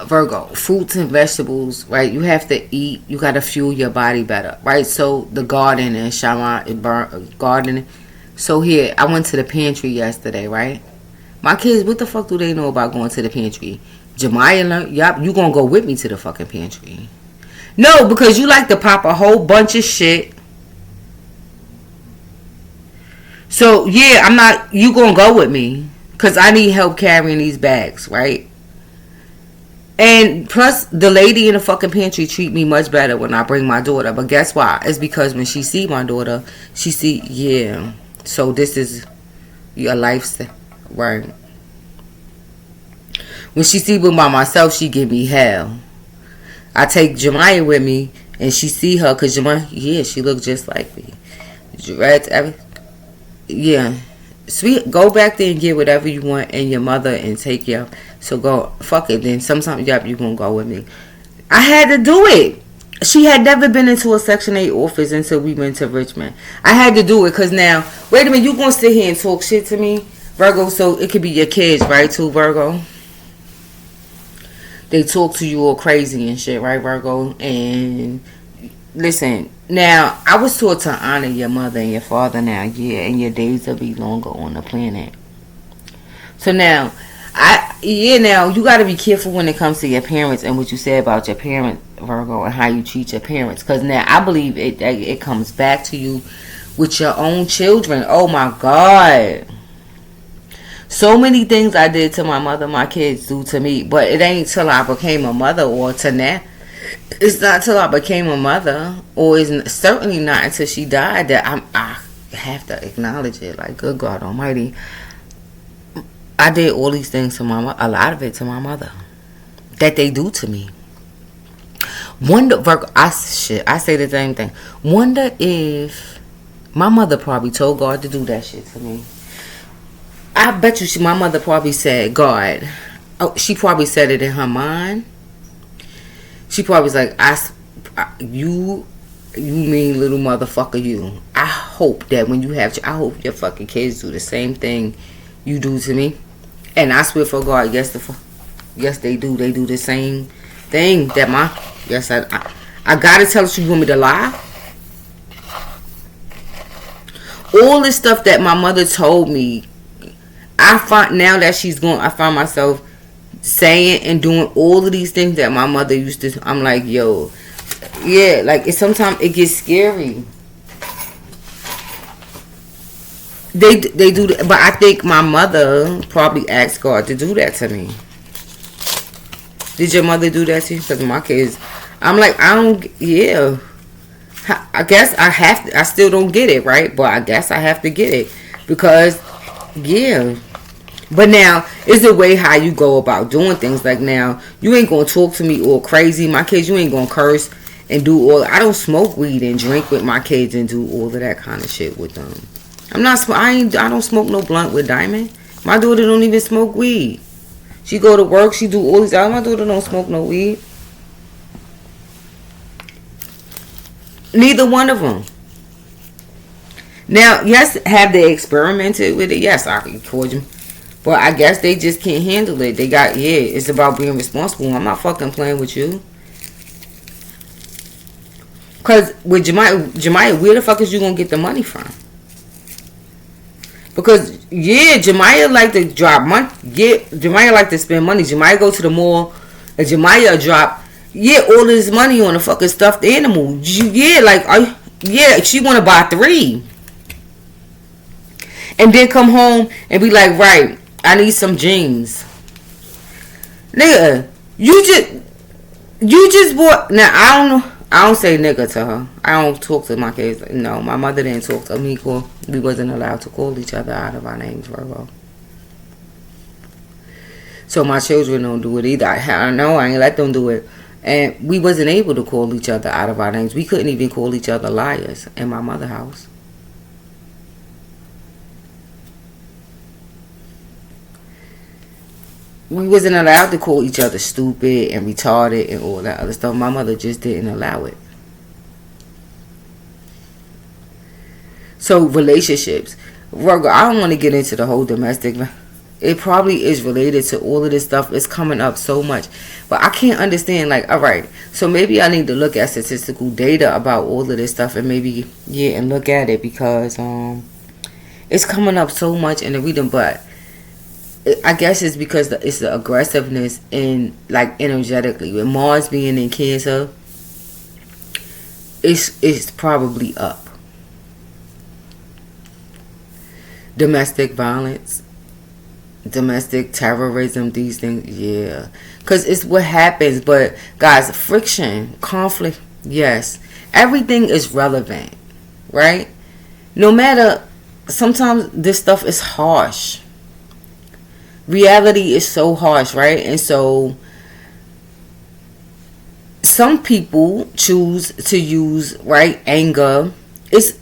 Virgo, fruits and vegetables, right? You have to eat. You got to fuel your body better, right? So the garden and gardening. So here, I went to the pantry yesterday, right? My kids, what the fuck do they know about going to the pantry? Jemiah, yup, you gonna go with me to the fucking pantry? No, because you like to pop a whole bunch of shit. So yeah, you gonna go with me because I need help carrying these bags, right? And plus, the lady in the fucking pantry treat me much better when I bring my daughter. But guess why? It's because when she see my daughter, she see, yeah. So this is your lifestyle, right? When she see me by myself, she give me hell. I take Jemiah with me, and she see her, because Jemiah, yeah, she look just like me. Right? Yeah. Sweet, go back there and get whatever you want and your mother and take your. So go, fuck it. Then sometimes, yep, you gonna go with me. I had to do it. She had never been into a Section 8 office until we went to Richmond. I had to do it because now, wait a minute, you gonna sit here and talk shit to me, Virgo? So it could be your kids, right, too, Virgo? They talk to you all crazy and shit, right, Virgo? And listen, now, I was taught to honor your mother and your father now, yeah, and your days will be longer on the planet. So now, now, you got to be careful when it comes to your parents and what you say about your parents, Virgo, and how you treat your parents. Because now, I believe it comes back to you with your own children. Oh, my God. So many things I did to my mother, my kids do to me. But it ain't till I became a mother or to now. It's not till I became a mother, or it's certainly not until she died, that I have to acknowledge it. Like, good God Almighty, I did all these things to my mother, a lot of it to my mother, that they do to me. Wonder, Virgo, I say the same thing. Wonder if my mother probably told God to do that shit to me. I bet you my mother probably said, God. Oh, she probably said it in her mind. She probably was like, you mean little motherfucker, you. I hope that when you have, I hope your fucking kids do the same thing you do to me. And I swear for God, yes they do. They do the same thing that I gotta tell you want me to lie? All this stuff that my mother told me, I find now that she's gone, I find myself saying and doing all of these things that my mother used to. I'm like, yo, yeah, like sometimes it gets scary. They do that, but I think my mother probably asked God to do that to me. Did your mother do that to you? Because my kids, I'm like, I don't, yeah. I guess I have to, I still don't get it, right? But I guess I have to get it because, yeah. But now, it's the way how you go about doing things. Like now, you ain't going to talk to me all crazy. My kids, you ain't going to curse and do all. I don't smoke weed and drink with my kids and do all of that kind of shit with them. I don't smoke no blunt with Diamond. My daughter don't even smoke weed. She go to work, she do all these. My daughter don't smoke no weed. Neither one of them. Now, yes, have they experimented with it? Yes, I can record them. But I guess they just can't handle it. They got, yeah, it's about being responsible. I'm not fucking playing with you. Because with Jemiah, where the fuck is you going to get the money from? Because, yeah, Jemiah like to drop money. Yeah, Jemiah like to spend money. Jemiah go to the mall and Jemiah drop, yeah, all this money on a fucking stuffed animal. Yeah, like, yeah, she want to buy 3. And then come home and be like, right, I need some jeans. Nigga, you just bought. Now, I don't say nigga to her. I don't talk to my kids. No, my mother didn't talk to me. We wasn't allowed to call each other out of our names, Virgo. So my children don't do it either. I know, I ain't let them do it. And we wasn't able to call each other out of our names. We couldn't even call each other liars in my mother's house. We wasn't allowed to call each other stupid and retarded and all that other stuff. My mother just didn't allow it. So relationships, Virgo, I don't want to get into the whole domestic. It probably is related to all of this stuff. It's coming up so much, but I can't understand. Like, all right, so maybe I need to look at statistical data about all of this stuff and maybe and look at it because it's coming up so much in the reading, but. I guess it's because it's the aggressiveness in, like, energetically. With Mars being in Cancer, it's probably up. Domestic violence. Domestic terrorism, these things, yeah. Because it's what happens. But, guys, friction, conflict, yes. Everything is relevant, right? No matter, sometimes this stuff is harsh. Reality is so harsh, right? And so, some people choose to use, right, anger is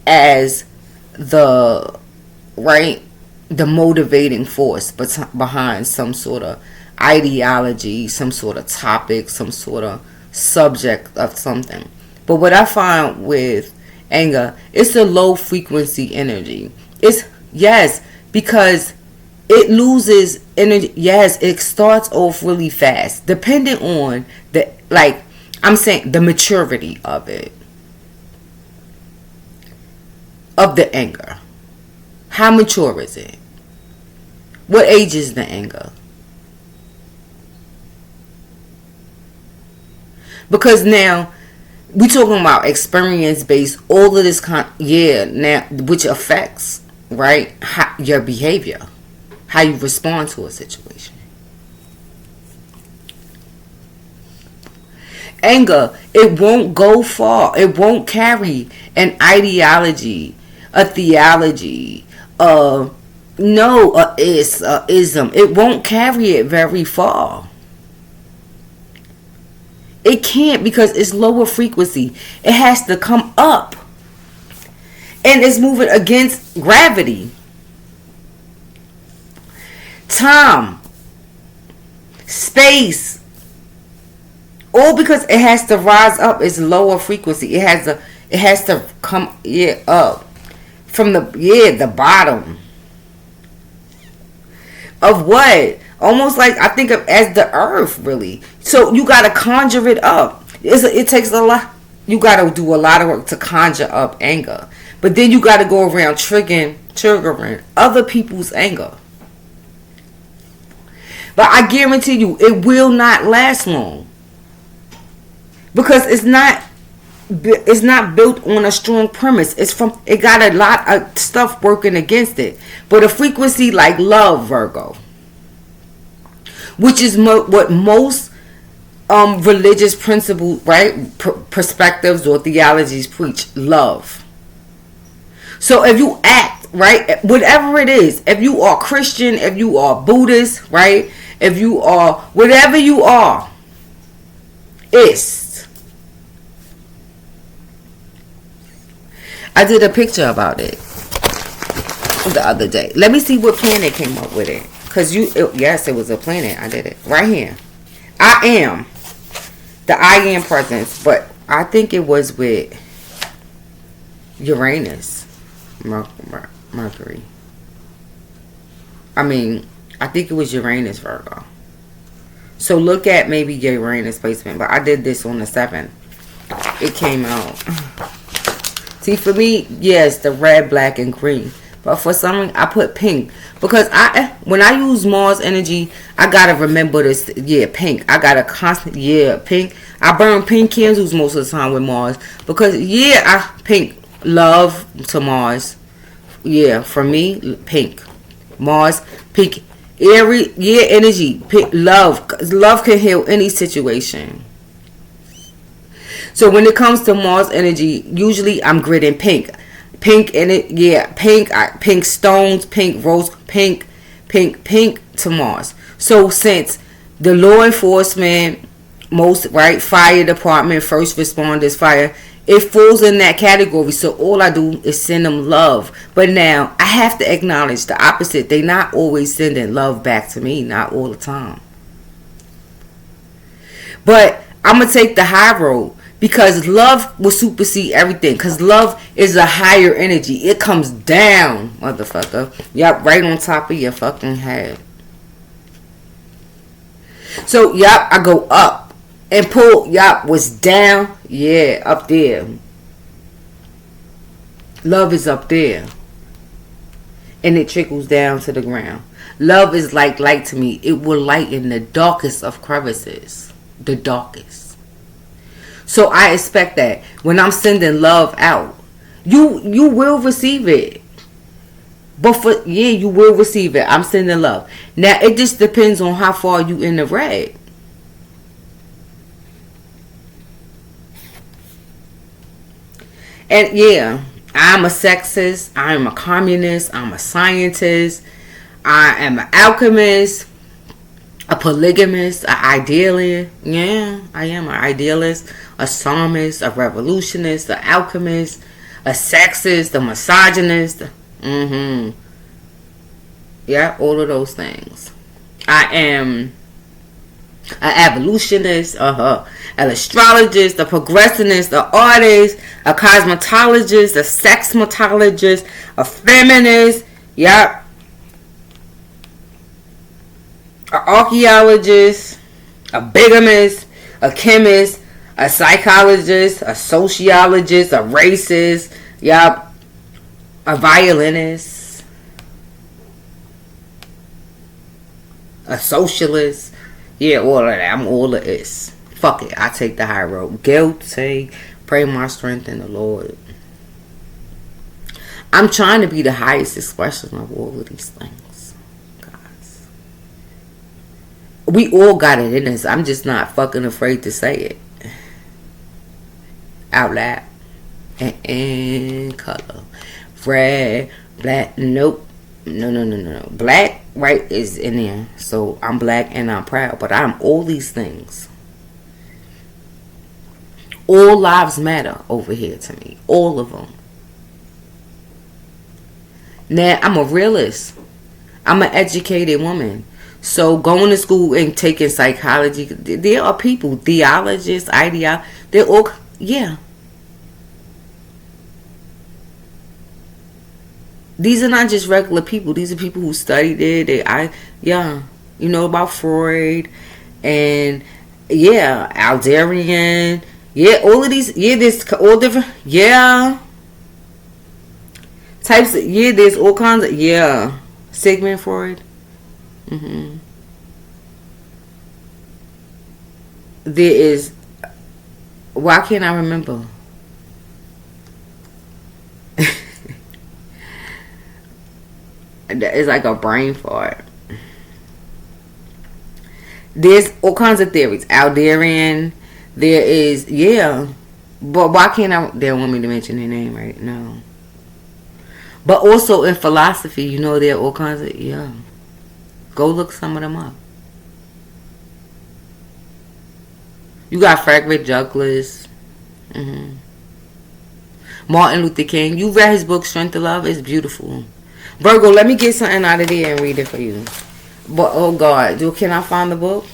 as the, right, the motivating force behind some sort of ideology, some sort of topic, some sort of subject of something. But what I find with anger, it's a low frequency energy. It's, yes, because it loses energy. Yes, it starts off really fast, depending on the, like, I'm saying, the maturity of it, of the anger. How mature is it? What age is the anger? Because now we talking about experience based, all of this now, which affects, right, your behavior, how you respond to a situation. Anger, it won't go far. It won't carry an ideology, a theology, ism. It won't carry it very far. It can't, because it's lower frequency. It has to come up. And it's moving against gravity. Time. Space. All because it has to rise up. It's lower frequency. It has to come up from the bottom. Of what? Almost like, I think of as the earth, really. So you got to conjure it up. It takes a lot. You got to do a lot of work to conjure up anger. But then you got to go around triggering other people's anger. But I guarantee you, it will not last long. Because it's not built on a strong premise. It got a lot of stuff working against it. But a frequency like love, Virgo, which is what most religious principles, right, perspectives or theologies preach, love. So if you act, right, whatever it is, if you are Christian, if you are Buddhist, right, if you are whatever you are, I did a picture about it the other day. Let me see what planet came up with it. Because yes, it was a planet. I did it. Right here. I am. The I am presence. But I think it was with Uranus. Mercury. I think it was Uranus, Virgo. So look at maybe Uranus placement. But I did this on the 7th. It came out. See, for me, yes, the red, black, and green. But for some, I put pink. Because when I use Mars energy, I got to remember this. Yeah, pink. I got to pink. I burn pink candles most of the time with Mars. Because, pink. Love to Mars. Yeah, for me, pink. Mars, pink. Energy. Pink. Love. 'Cause love can heal any situation. So when it comes to Mars energy, usually I'm gridding pink. Pink in it, pink stones, pink rose, pink to Mars. So since the law enforcement, fire department, first responders, fire, it falls in that category. So all I do is send them love. But now I have to acknowledge the opposite. They not always sending love back to me, not all the time. But I'm gonna take the high road. Because love will supersede everything. Because love is a higher energy. It comes down, motherfucker. Yup, right on top of your fucking head. So, I go up. And pull, was down. Yeah, up there. Love is up there. And it trickles down to the ground. Love is like light to me. It will lighten the darkest of crevices. The darkest. So I expect that. When I'm sending love out, you will receive it. But you will receive it. I'm sending love. Now, it just depends on how far you in the red. And yeah, I'm a sexist. I'm a communist. I'm a scientist. I am an alchemist. A polygamist. An idealist. Yeah, I am an idealist. A psalmist. A revolutionist. An alchemist. A sexist. A misogynist. Yeah, all of those things. I am an evolutionist, an astrologist, a progressionist, an artist, a cosmetologist, a sexmatologist, a feminist, yep, an archaeologist, a bigamist, a chemist, a psychologist, a sociologist, a racist, yep, a violinist, a socialist. Yeah, all of that. I'm all of this. Fuck it. I take the high road. Guilty. Pray my strength in the Lord. I'm trying to be the highest expression of all of these things, guys. We all got it in us. I'm just not fucking afraid to say it out loud. And color. Red, black. Nope. No. Black, right, is in there. So I'm black and I'm proud. But I'm all these things. All lives matter over here to me. All of them. Now, I'm a realist. I'm an educated woman. So going to school and taking psychology, there are people, theologists, they're all, yeah. These are not just regular people. These are people who studied it. You know about Freud and Alderian. Yeah, all of these. Yeah, there's all different. Yeah, types. There's all kinds of. Sigmund Freud. There is. Why can't I remember? It's like a brain fart. There's all kinds of theories. Alderian. There is, but why can't I? They don't want me to mention their name, right? No. But also in philosophy, there are all kinds of, Go look some of them up. You got Frederick Douglass. Martin Luther King. You read his book, Strength to Love? It's beautiful. Virgo, let me get something out of there and read it for you. But, oh God, can I find the book?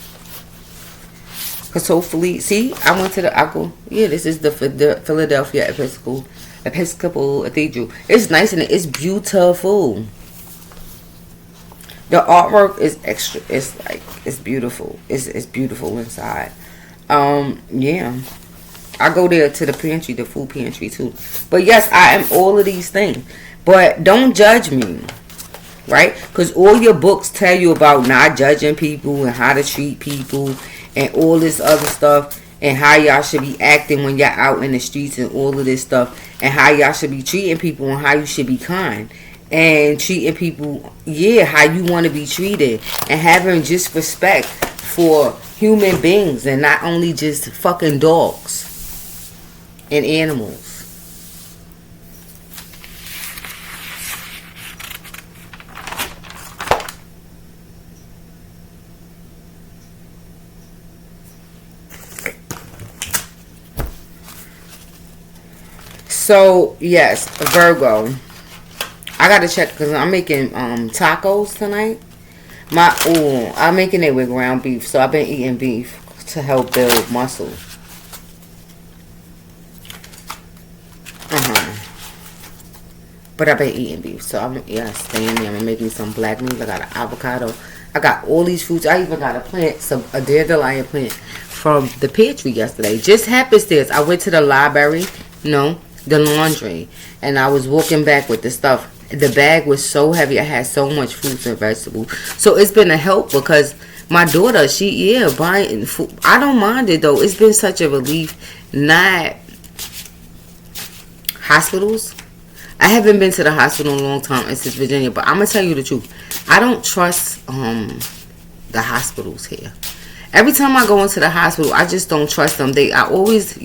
Because hopefully, see, this is the Philadelphia Episcopal Cathedral. It's nice and it's beautiful. The artwork is extra, it's beautiful. It's beautiful inside. I go there to the pantry, the food pantry too. But yes, I am all of these things. But don't judge me, right? Because all your books tell you about not judging people and how to treat people and all this other stuff and how y'all should be acting when y'all out in the streets and all of this stuff and how y'all should be treating people and how you should be kind and treating people, how you want to be treated and having just respect for human beings and not only just fucking dogs and animals. So, yes, Virgo. I gotta check because I'm making tacos tonight. I'm making it with ground beef. So, I've been eating beef to help build muscle. But I've been eating beef. So, I'm gonna make me some black meat. I got an avocado. I got all these fruits. I even got a dandelion plant from the pantry yesterday. Just happenstance. I went to the library, the laundry, and I was walking back with the stuff. The bag was so heavy. I had so much fruits and vegetables. So it's been a help because my daughter, buying food. I don't mind it though. It's been such a relief. Not hospitals, I haven't been to the hospital in a long time since Virginia, but I'm gonna tell you the truth. I don't trust the hospitals here. Every time I go into the hospital, I just don't trust them. They always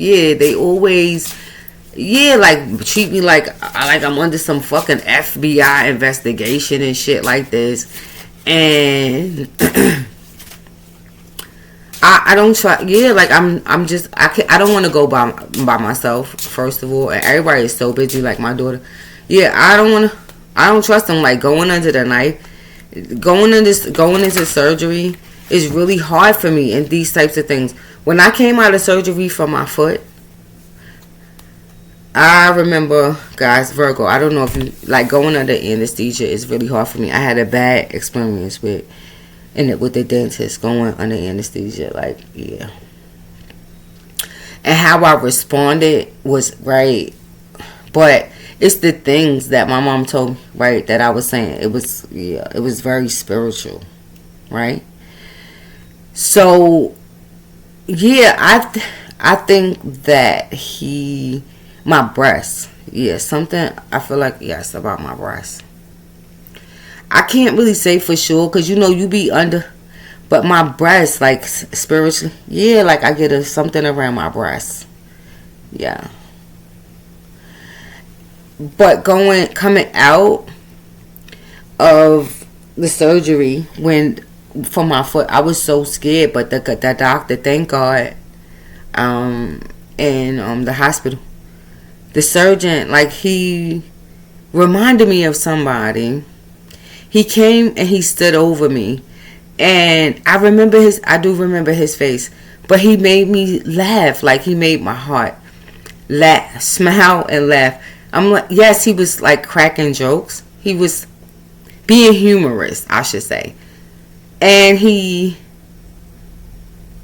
like treat me like I'm under some fucking FBI investigation and shit like this. And I don't try. Yeah, like I'm just I don't want to go by myself. First of all, and everybody is so busy. Like my daughter. Yeah, I don't trust them. Like going under the knife, going into surgery is really hard for me. And these types of things. When I came out of surgery for my foot, I remember, guys, Virgo. I don't know if you like going under anesthesia is really hard for me. I had a bad experience with the dentist going under anesthesia. Like, yeah. And how I responded was right. But it's the things that my mom told me, right, that I was saying. It was very spiritual, right? So, yeah, I think that my breast, yeah, something, I feel like, yes, about my breast. I can't really say for sure, because, you be under, but my breast, like, spiritually, yeah, like, I get something around my breast, yeah. But coming out of the surgery, for my foot, I was so scared, but the doctor, thank God, in the hospital, the surgeon, like, he reminded me of somebody. He came and he stood over me, and I do remember his face, but he made me laugh, like he made my heart laugh, smile and laugh. I'm like, yes, he was like cracking jokes. He was being humorous, I should say. And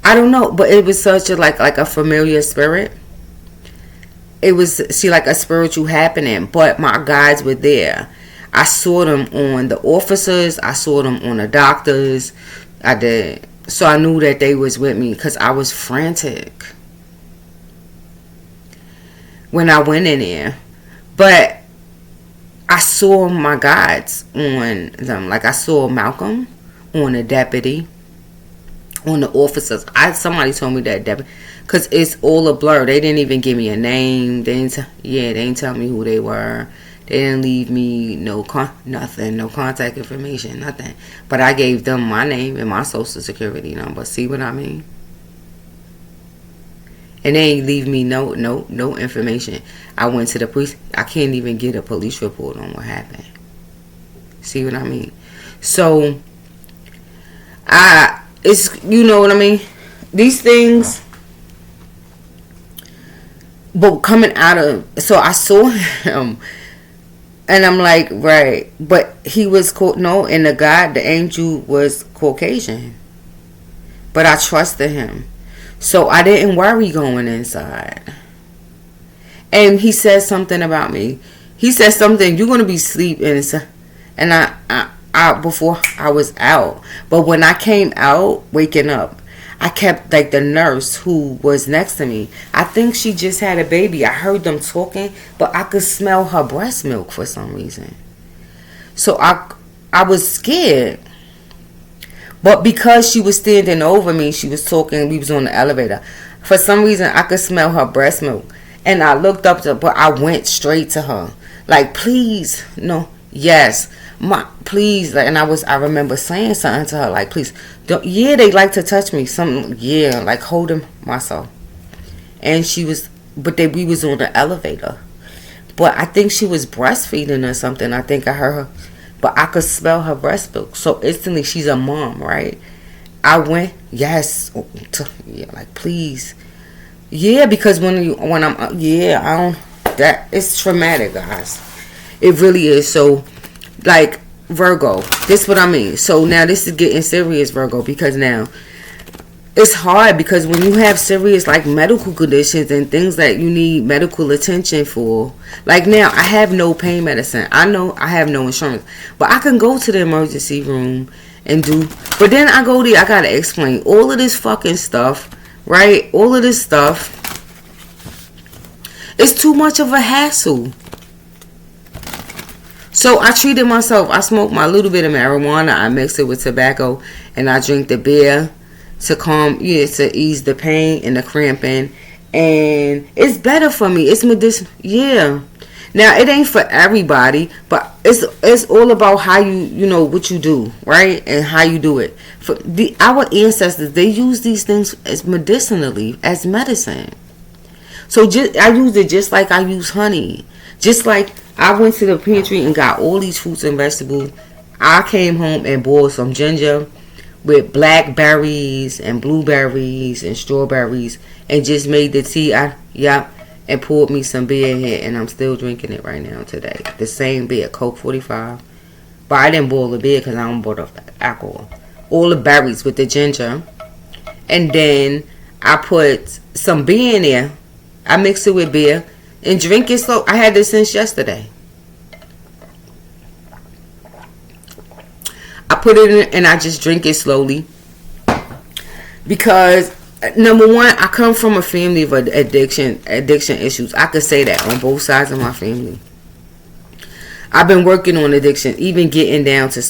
I don't know, but it was such a like a familiar spirit. It was like a spiritual happening, but my guides were there. I saw them on the officers. I saw them on the doctors. I did. So I knew that they was with me because I was frantic when I went in there. But I saw my guides on them. Like I saw Malcolm on the deputy, on the officers. Somebody told me that deputy, because it's all a blur. They didn't even give me a name. They didn't tell me who they were. They didn't leave me nothing, no contact information, nothing. But I gave them my name and my social security number. See what I mean? And they ain't leave me no information. I went to the police. I can't even get a police report on what happened. See what I mean? So, it's, you know what I mean? These things, but coming out of, so I saw him, and I'm like, right, but he was, and the angel was Caucasian, but I trusted him. So I didn't worry going inside. And he said something about me. He said something, you're going to be sleeping. And I before I was out. But when I came out, waking up, I kept, like, the nurse who was next to me. I think she just had a baby. I heard them talking, but I could smell her breast milk for some reason. So I was scared. But because she was standing over me, she was talking, we was on the elevator. For some reason, I could smell her breast milk. And I looked up to her, but I went straight to her. Like, please, no, yes, please. Like, and I remember saying something to her, like, please. They like to touch me. Like holding myself. And we was on the elevator. But I think she was breastfeeding or something. I think I heard her. But I could smell her breast milk. So instantly, she's a mom, right? I went, yes, like, please. Yeah, because it's traumatic, guys. It really is. So, like, Virgo, this is what I mean. So now this is getting serious, Virgo, because now it's hard, because when you have serious, like, medical conditions and things that you need medical attention for, like, now I have no pain medicine. I know I have no insurance, but I can go to the emergency room and but then I go there, I gotta explain all of this fucking stuff, right? All of this stuff. It's too much of a hassle. So I treated myself. I smoke my little bit of marijuana. I mix it with tobacco, and I drink the beer to to ease the pain and the cramping, and it's better for me. It's medicinal. Yeah. Now it ain't for everybody, but it's all about how you know what you do, right, and how you do it. For our ancestors, they use these things as medicinally, as medicine. So I use it just like I use honey. Just like I went to the pantry and got all these fruits and vegetables. I came home and boiled some ginger with blackberries and blueberries and strawberries and just made the tea. And poured me some beer in here, and I'm still drinking it right now today. The same beer, Coke 45. But I didn't boil the beer because I don't boil the alcohol. All the berries with the ginger. And then I put some beer in there. I mix it with beer and drink it slow. I had this since yesterday. I put it in and I just drink it slowly. Because number one, I come from a family of addiction issues. I could say that on both sides of my family. I've been working on addiction, even getting down to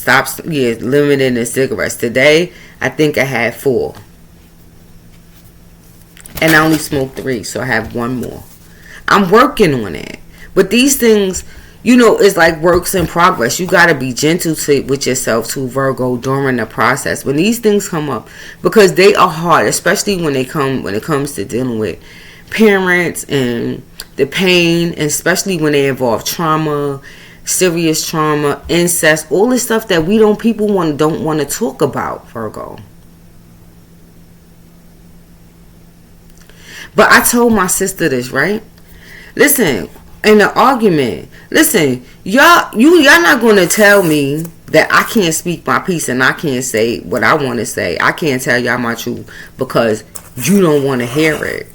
limiting the cigarettes. Today, I think I had 4. And I only smoked 3, so I have 1 more. I'm working on it. But these things, it's like works in progress. You got to be gentle with yourself too, Virgo, during the process. When these things come up, because they are hard, especially when it comes to dealing with parents and the pain, and especially when they involve trauma, serious trauma, incest, all this stuff that people don't want to talk about, Virgo. But I told my sister this, right? Listen, in the argument, listen, y'all not gonna tell me that I can't speak my piece and I can't say what I want to say. I can't tell y'all my truth because you don't want to hear it.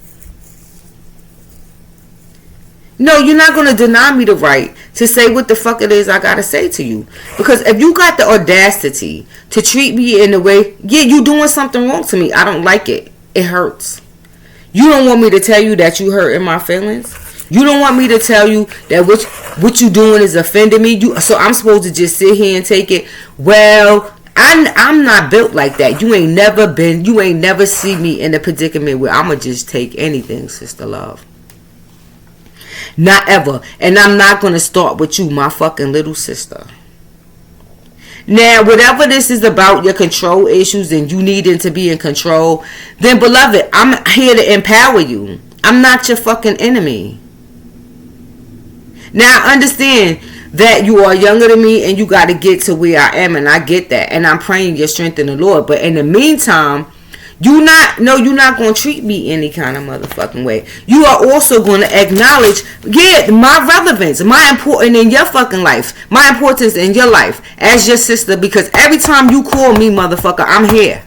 No, you're not gonna deny me the right to say what the fuck it is I gotta say to you. Because if you got the audacity to treat me in a way, you doing something wrong to me. I don't like it. It hurts. You don't want me to tell you that you hurting my feelings. You don't want me to tell you that what you doing is offending me. So I'm supposed to just sit here and take it. Well, I'm not built like that. You ain't never see me in a predicament where I'ma just take anything, sister love. Not ever. And I'm not gonna start with you, my fucking little sister. Now, whatever this is about, your control issues and you needing to be in control, then beloved, I'm here to empower you. I'm not your fucking enemy. Now, I understand that you are younger than me and you got to get to where I am, and I get that. And I'm praying your strength in the Lord. But in the meantime, you're not going to treat me any kind of motherfucking way. You are also going to acknowledge, my relevance, my importance in your fucking life, my importance in your life as your sister, because every time you call me, motherfucker, I'm here.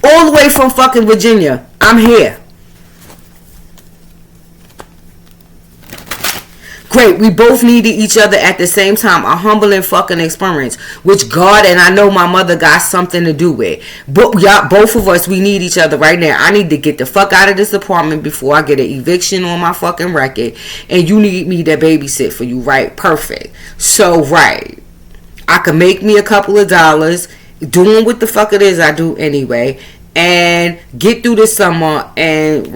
All the way from fucking Virginia, I'm here. Great, we both needed each other at the same time. A humbling fucking experience, which God and I know my mother got something to do with. But y'all, both of us, we need each other right now. I need to get the fuck out of this apartment before I get an eviction on my fucking record. And you need me to babysit for you, right? Perfect. So, right. I can make me a couple of dollars doing what the fuck it is I do anyway. And get through the summer and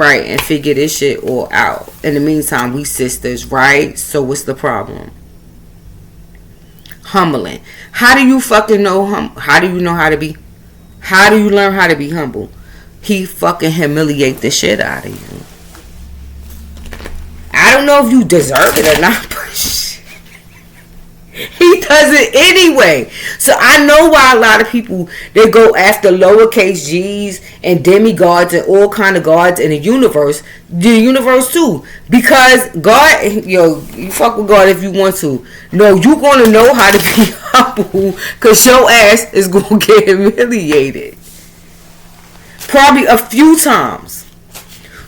figure this shit all out. In the meantime, we sisters, right? So what's the problem? Humbling. How do you fucking know how do you know how to be? How do you learn how to be humble? He fucking humiliate the shit out of you. I don't know if you deserve it or not, but he does it anyway. So I know why a lot of people, they go after lowercase g's and demigods and all kind of gods in the universe too. Because God, you fuck with God if you want to. No, you gonna know how to be humble because your ass is gonna get humiliated. Probably a few times.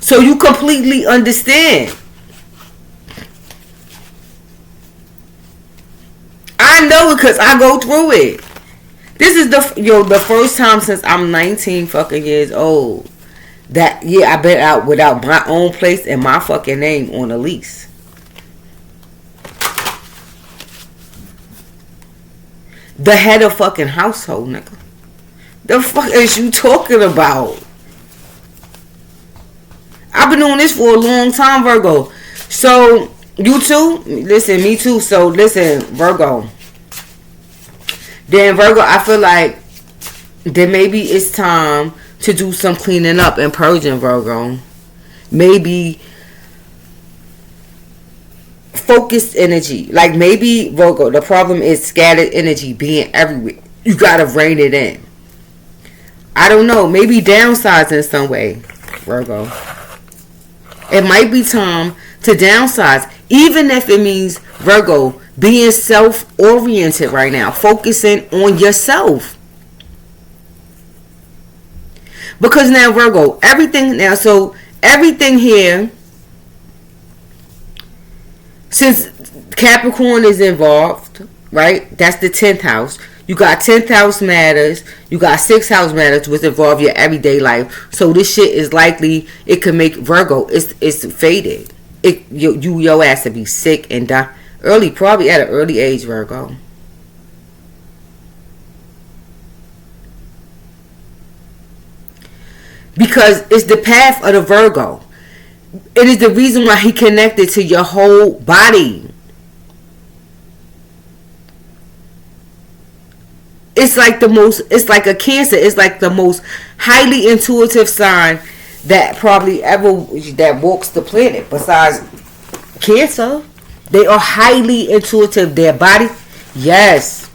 So you completely understand. I know it because I go through it. This is the first time since I'm 19 fucking years old that I've been out without my own place and my fucking name on a lease. The head of fucking household, nigga. The fuck is you talking about? I've been doing this for a long time, Virgo. So, you too? Listen, me too. So, listen, Virgo. Then, Virgo, I feel like then maybe it's time to do some cleaning up and purging, Virgo. Maybe focused energy. Like, maybe, Virgo, the problem is scattered energy being everywhere. You gotta rein it in. I don't know. Maybe downsize in some way, Virgo. It might be time to downsize, even if it means, Virgo, being self-oriented right now, focusing on yourself. Because now, Virgo, everything here, since Capricorn is involved, right? That's the 10th house. You got 10th house matters. You got 6th house matters, which involve your everyday life. So this shit is likely, it could make Virgo, it's faded. Your ass to be sick and die early, probably at an early age, Virgo. Because it's the path of the Virgo. It is the reason why he connected to your whole body. It's like a Cancer. It's like the most highly intuitive sign that probably that walks the planet. Besides Cancer, they are highly intuitive. Their body, yes,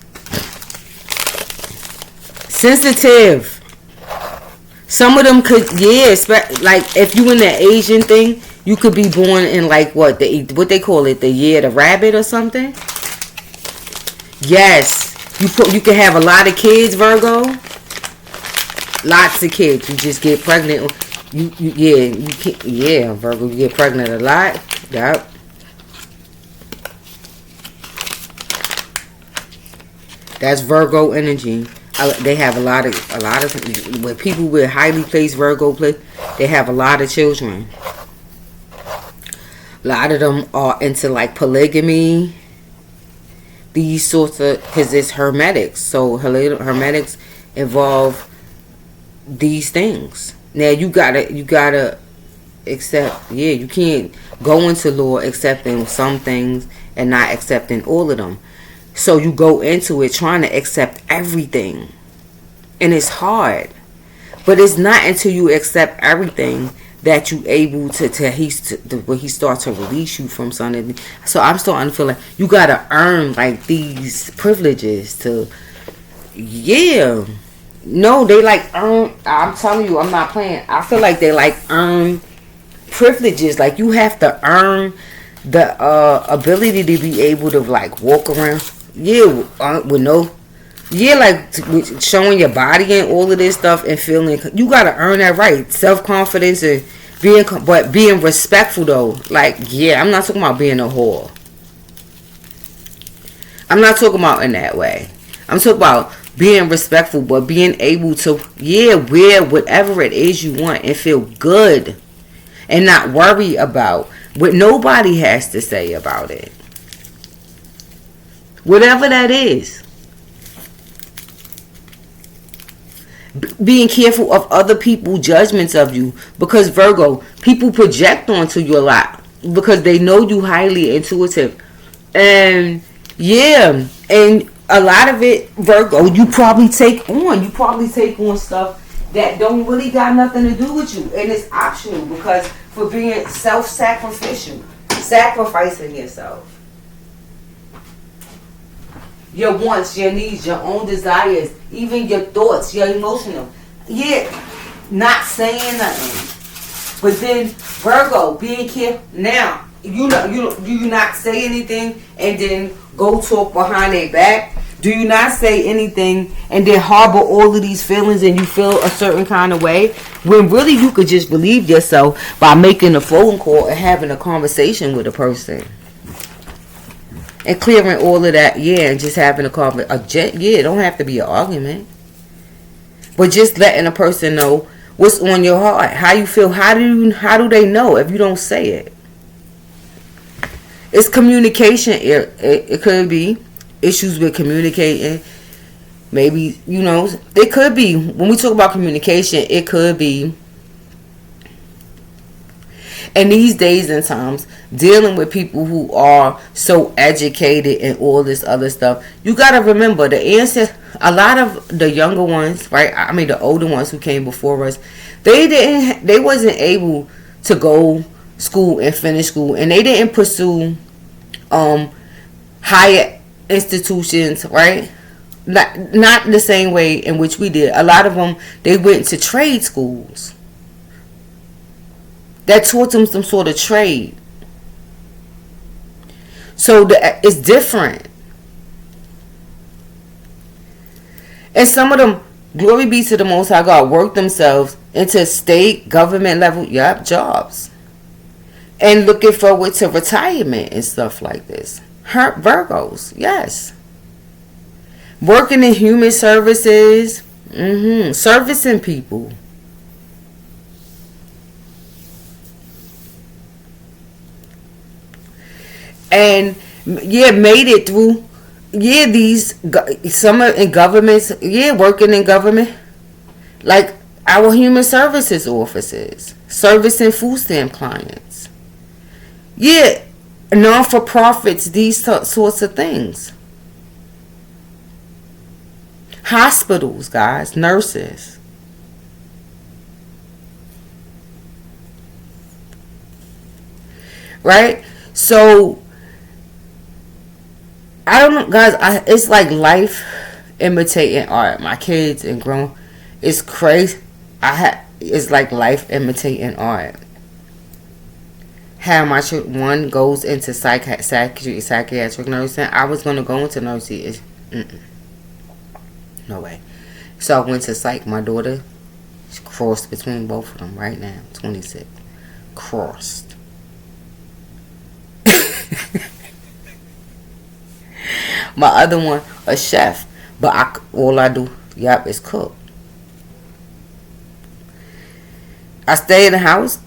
sensitive. Some of them could, like if you in the Asian thing, you could be born in like what they call it, the year of the rabbit or something. Yes. You can have a lot of kids, Virgo. Lots of kids. You just get pregnant. Virgo, you get pregnant a lot. Yep. That's Virgo energy. They have a lot of with people with highly placed Virgo they have a lot of children. A lot of them are into like polygamy. These sorts of, because it's hermetics, so hermetics involve these things. Now you gotta accept. You can't go into law accepting some things and not accepting all of them. So you go into it trying to accept everything, and it's hard. But it's not until you accept everything that you able he starts to release you from something. So I'm starting to feel like you gotta earn like these privileges to, no, they like earn. I'm telling you, I'm not playing. I feel like they like earn privileges. Like you have to earn the ability to be able to like walk around, with no. Like showing your body and all of this stuff and feeling, you gotta earn that right. Self-confidence and being respectful though. Like, I'm not talking about being a whore. I'm not talking about in that way. I'm talking about being respectful, but being able to, wear whatever it is you want and feel good and not worry about what nobody has to say about it. Whatever that is. Being careful of other people's judgments of you, because Virgo, people project onto you a lot because they know you highly intuitive, and and a lot of it, Virgo, you probably take on stuff that don't really got nothing to do with you, and it's optional because for being self-sacrificial, sacrificing yourself. Your wants, your needs, your own desires, even your thoughts, your emotional. Not saying nothing. But then Virgo, being careful. Now, you not say anything and then go talk behind their back? Do you not say anything and then harbor all of these feelings and you feel a certain kind of way? When really you could just relieve yourself by making a phone call and having a conversation with a person. And clearing all of that, and just having a conversation. It don't have to be an argument. But just letting a person know what's on your heart, how you feel, how do they know if you don't say it? It's communication. It could be issues with communicating. Maybe, it could be, when we talk about communication, it could be, in these days and times, dealing with people who are so educated and all this other stuff, you got to remember the answer. A lot of the younger ones, right? I mean, the older ones who came before us, they wasn't able to go school and finish school, and they didn't pursue higher institutions, right? Not the same way in which we did. A lot of them, they went to trade schools that taught them some sort of trade. So it's different. And some of them, glory be to the Most High God, work themselves into state, government level, jobs. And looking forward to retirement and stuff like this. Virgos, yes. Working in human services, servicing people. And made it through. These some are in governments. Working in government, like our human services offices, servicing food stamp clients. Non-for-profits, these sorts of things. Hospitals, guys, nurses. Right? So I don't know, guys. It's like life imitating art. My kids and grown, it's crazy. It's like life imitating art. How much one goes into psychiatric nursing. I was gonna go into nursing. No way. So I went to psych. My daughter, she's crossed between both of them right now. 26, crossed. My other one, a chef, but all I do, is cook. I stay in the house.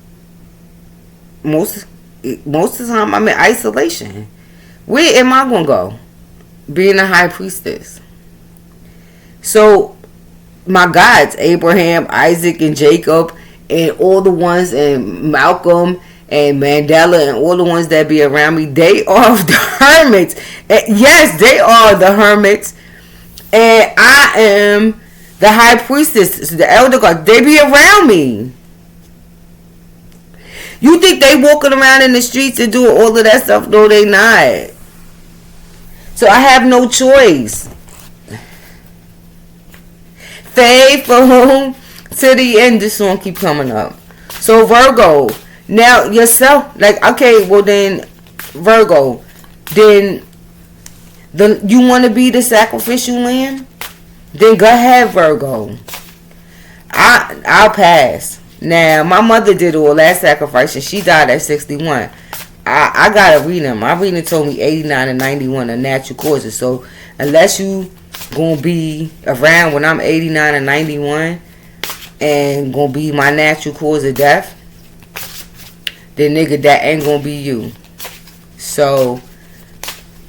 Most of the time, I'm in isolation. Where am I gonna go? Being a high priestess. So my gods, Abraham, Isaac, and Jacob, and all the ones, and Malcolm and Mandela, and all the ones that be around me, they are the hermits. And yes, they are the hermits. And I am the high priestess, the elder god. They be around me. You think they walking around in the streets and doing all of that stuff? No, they not. So I have no choice. Faithful to the end. This song keep coming up. So Virgo. Now yourself, like, okay, well then, Virgo, then you want to be the sacrificial lamb? Then go ahead, Virgo. I'll pass. Now my mother did all that sacrifice and she died at 61. I gotta read them. My reading told me 89 and 91 are natural causes. So unless you gonna be around when I'm 89 and 91 and gonna be my natural cause of death, then nigga, that ain't gonna be you. So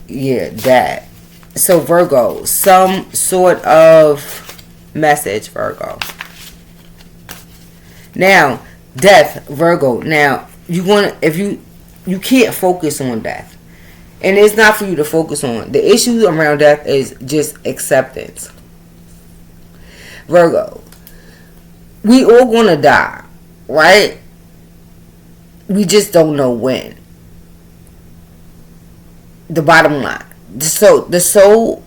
that. So Virgo, some sort of message, Virgo. Now, death, Virgo. Now, if you can't focus on death. And it's not for you to focus on. The issue around death is just acceptance. Virgo, we all gonna die, right? We just don't know when. The bottom line. So the soul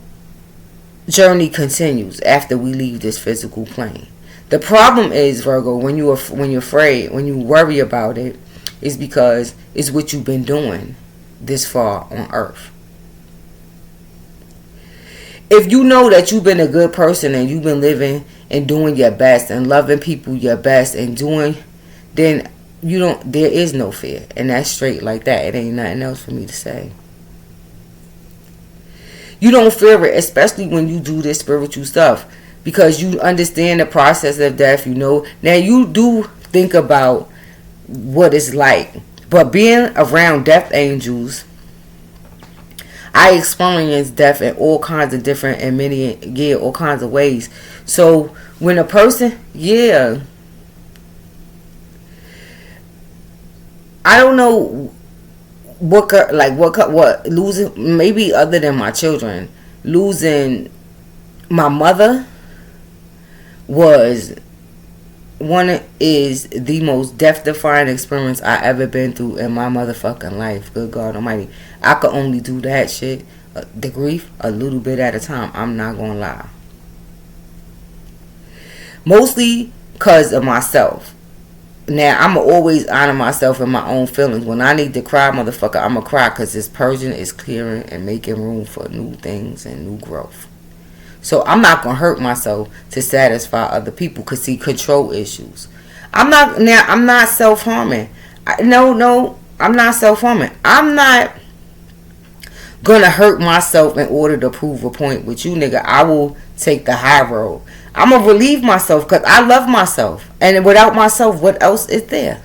journey continues after we leave this physical plane. The problem is, Virgo, when you're afraid, when you worry about it, is because it's what you've been doing this far on earth. If you know that you've been a good person and you've been living and doing your best and loving people your best and doing, then there is no fear. And that's straight like that. It ain't nothing else for me to say. You don't fear it, especially when you do this spiritual stuff, because you understand the process of death. Now you do think about what it's like, but being around death angels, I experience death in all kinds of different and many, yeah, all kinds of ways. So when a person, yeah, I don't know what losing, maybe other than my children, losing my mother was one is the most death defying experience I ever been through in my motherfucking life. Good God Almighty, I could only do that shit, the grief, a little bit at a time. I'm not gonna lie. Mostly because of myself. Now, I'ma always honor myself and my own feelings. When I need to cry, motherfucker, I'ma cry, because this purging is clearing and making room for new things and new growth. So I'm not gonna hurt myself to satisfy other people, cause see, control issues. I'm not self-harming. No, I'm not self-harming. I'm not gonna hurt myself in order to prove a point with you, nigga. I will take the high road. I'm gonna relieve myself because I love myself, and without myself, what else is there?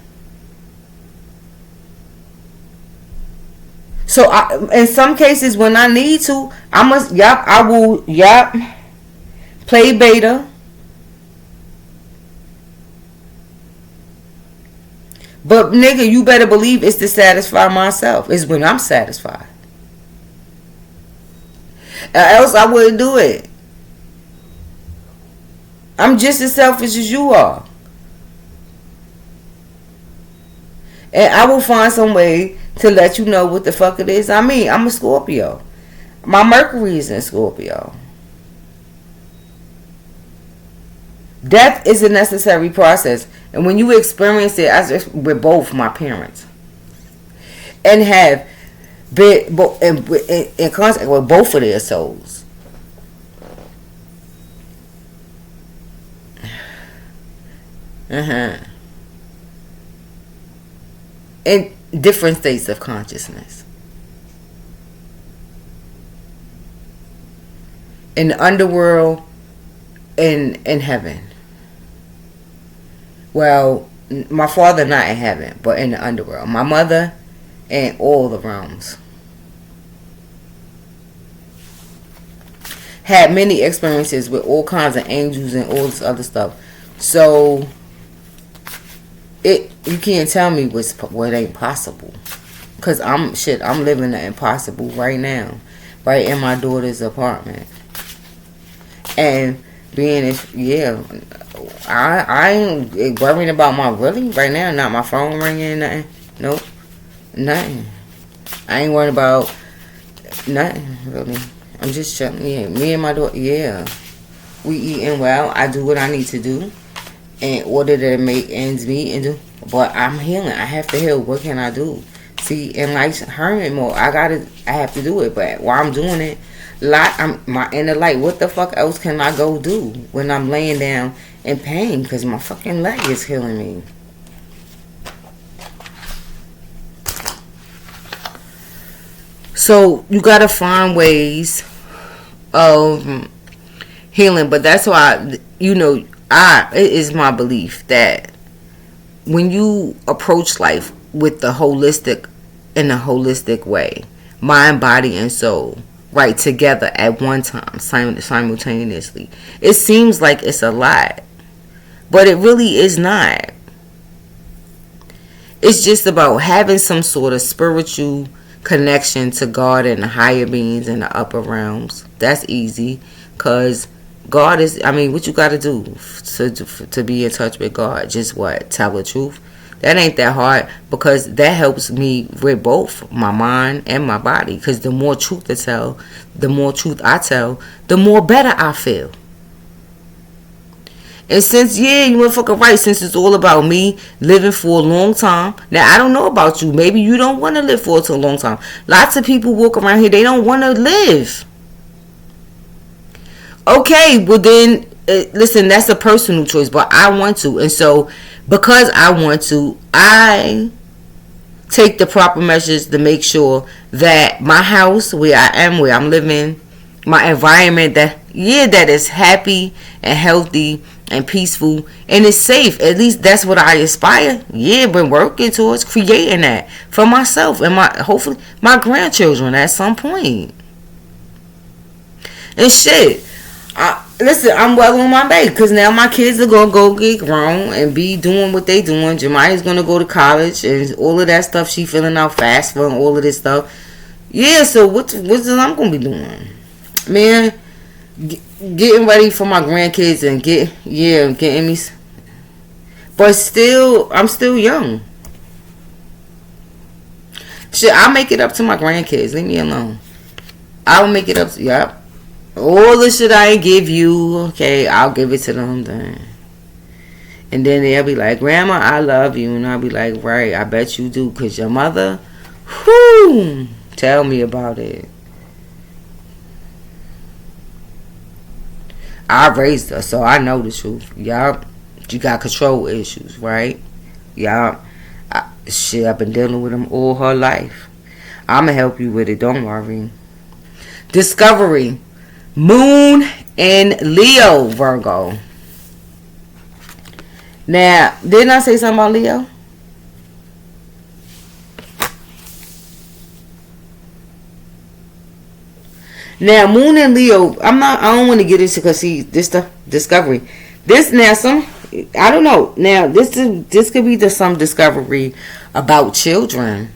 So in some cases, when I need to, I will play beta. But nigga, you better believe it's to satisfy myself. It's when I'm satisfied. Else I wouldn't do it. I'm just as selfish as you are. And I will find some way to let you know what the fuck it is. I mean, I'm a Scorpio. My Mercury is in Scorpio. Death is a necessary process. And when you experience it, with both my parents, and have been in contact with both of their souls, in different states of consciousness, in the underworld, in heaven. Well, my father not in heaven, but in the underworld. My mother in all the realms. Had many experiences with all kinds of angels and all this other stuff. So you can't tell me what ain't possible. Cause I'm living the impossible right now. Right in my daughter's apartment. And I ain't worrying about right now, not my phone ringing, nothing. Nope. Nothing. I ain't worried about nothing, really. I'm just chilling. Yeah, me and my daughter, yeah. We eating well. I do what I need to do in order to make ends meet and do. But I'm healing. I have to heal. What can I do? See, in life's hermit mode, I have to do it. But while I'm doing it, I'm my inner light. What the fuck else can I go do when I'm laying down in pain? Because my fucking leg is killing me. So you gotta find ways of healing. But that's why, it is my belief that when you approach life with in a holistic way, mind, body, and soul, right, together at one time, simultaneously, it seems like it's a lot, but it really is not. It's just about having some sort of spiritual connection to God and the higher beings and the upper realms. That's easy, because God is, what you got to do to be in touch with God? Just what? Tell the truth? That ain't that hard, because that helps me with both my mind and my body. Because the more truth I tell, the more better I feel. And since, you motherfucker right, since it's all about me living for a long time. Now, I don't know about you. Maybe you don't want to live for a long time. Lots of people walk around here, they don't want to live. Okay, well then, listen, that's a personal choice, but I want to. And so, because I want to, I take the proper measures to make sure that my house, where I'm living, my environment, that is happy and healthy and peaceful, and it's safe. At least that's what I aspire. Yeah, been working towards creating that for myself and hopefully my grandchildren at some point. And shit, listen, I'm well on my way because now my kids are gonna go get grown and be doing what they doing. Jemiah's gonna go to college and all of that stuff. She filling out FAFSA and all of this stuff. Yeah, so what's I'm gonna be doing, man? Getting ready for my grandkids and getting me. But still, I'm still young. Shit, I'll make it up to my grandkids. Leave me alone. I'll make it up to, yep. All the shit I give you, okay, I'll give it to them then. And then they'll be like, Grandma, I love you. And I'll be like, right, I bet you do. Because your mother, whoo, tell me about it. I raised her, so I know the truth. Yup. You got control issues, right? Yup. Shit, I've been dealing with them all her life. I'ma help you with it, don't worry. Discovery. Moon in Leo, Virgo. Now, didn't I say something about Leo? Now, Moon and Leo, I don't want to get into because see this stuff discovery. This now I don't know. Now this could be some discovery about children.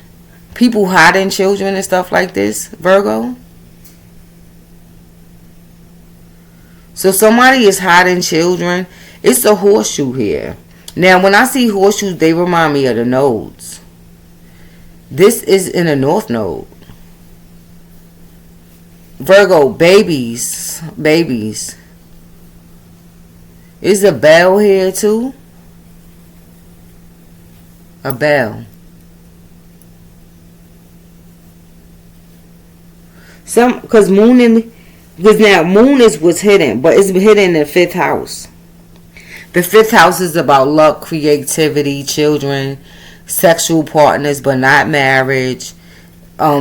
People hiding children and stuff like this, Virgo. So somebody is hiding children. It's a horseshoe here. Now when I see horseshoes, they remind me of the nodes. This is in the North Node. Virgo, babies. Is a bell here too? A bell. Because now Moon is what's hidden, but it's hidden in the 5th house. The 5th house is about luck, creativity, children, sexual partners, but not marriage.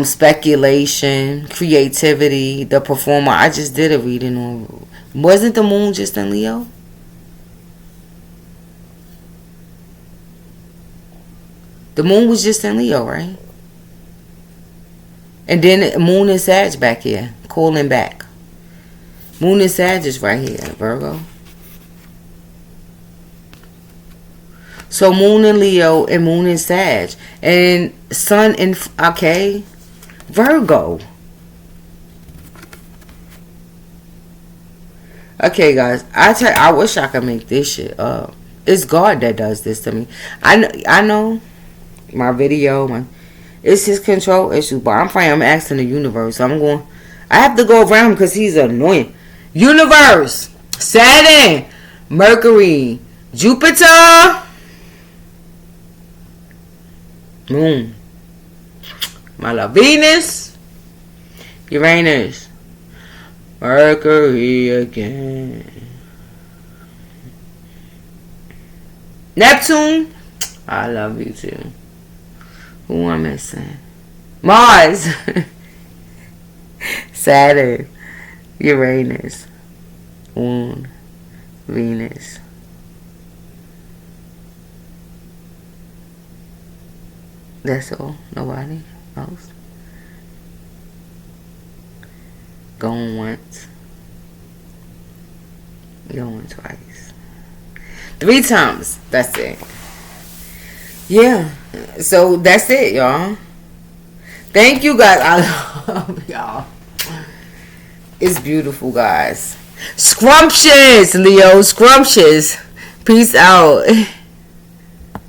Speculation, creativity, the performer. I just did a reading on. Wasn't the Moon just in Leo? The Moon was just in Leo, right? And then Moon and Sag back here, calling back. Moon and Sag is right here, Virgo. So Moon in Leo and Moon in Sag. And Sun in, okay, Virgo. Okay, guys. I wish I could make this shit up. It's God that does this to me. I know my video, it's his control issue. But I'm fine. I'm asking the universe. I have to go around because he's annoying. Universe, Saturn, Mercury, Jupiter, Moon, my love, Venus, Uranus, Mercury again, Neptune, I love you too. Who am I missing? Mars, Saturn, Uranus, Moon, Venus. That's all. Nobody else. Going once. Going twice. 3 times. That's it. Yeah. So that's it, y'all. Thank you guys. I love y'all. It's beautiful, guys. Scrumptious, Leo. Scrumptious. Peace out.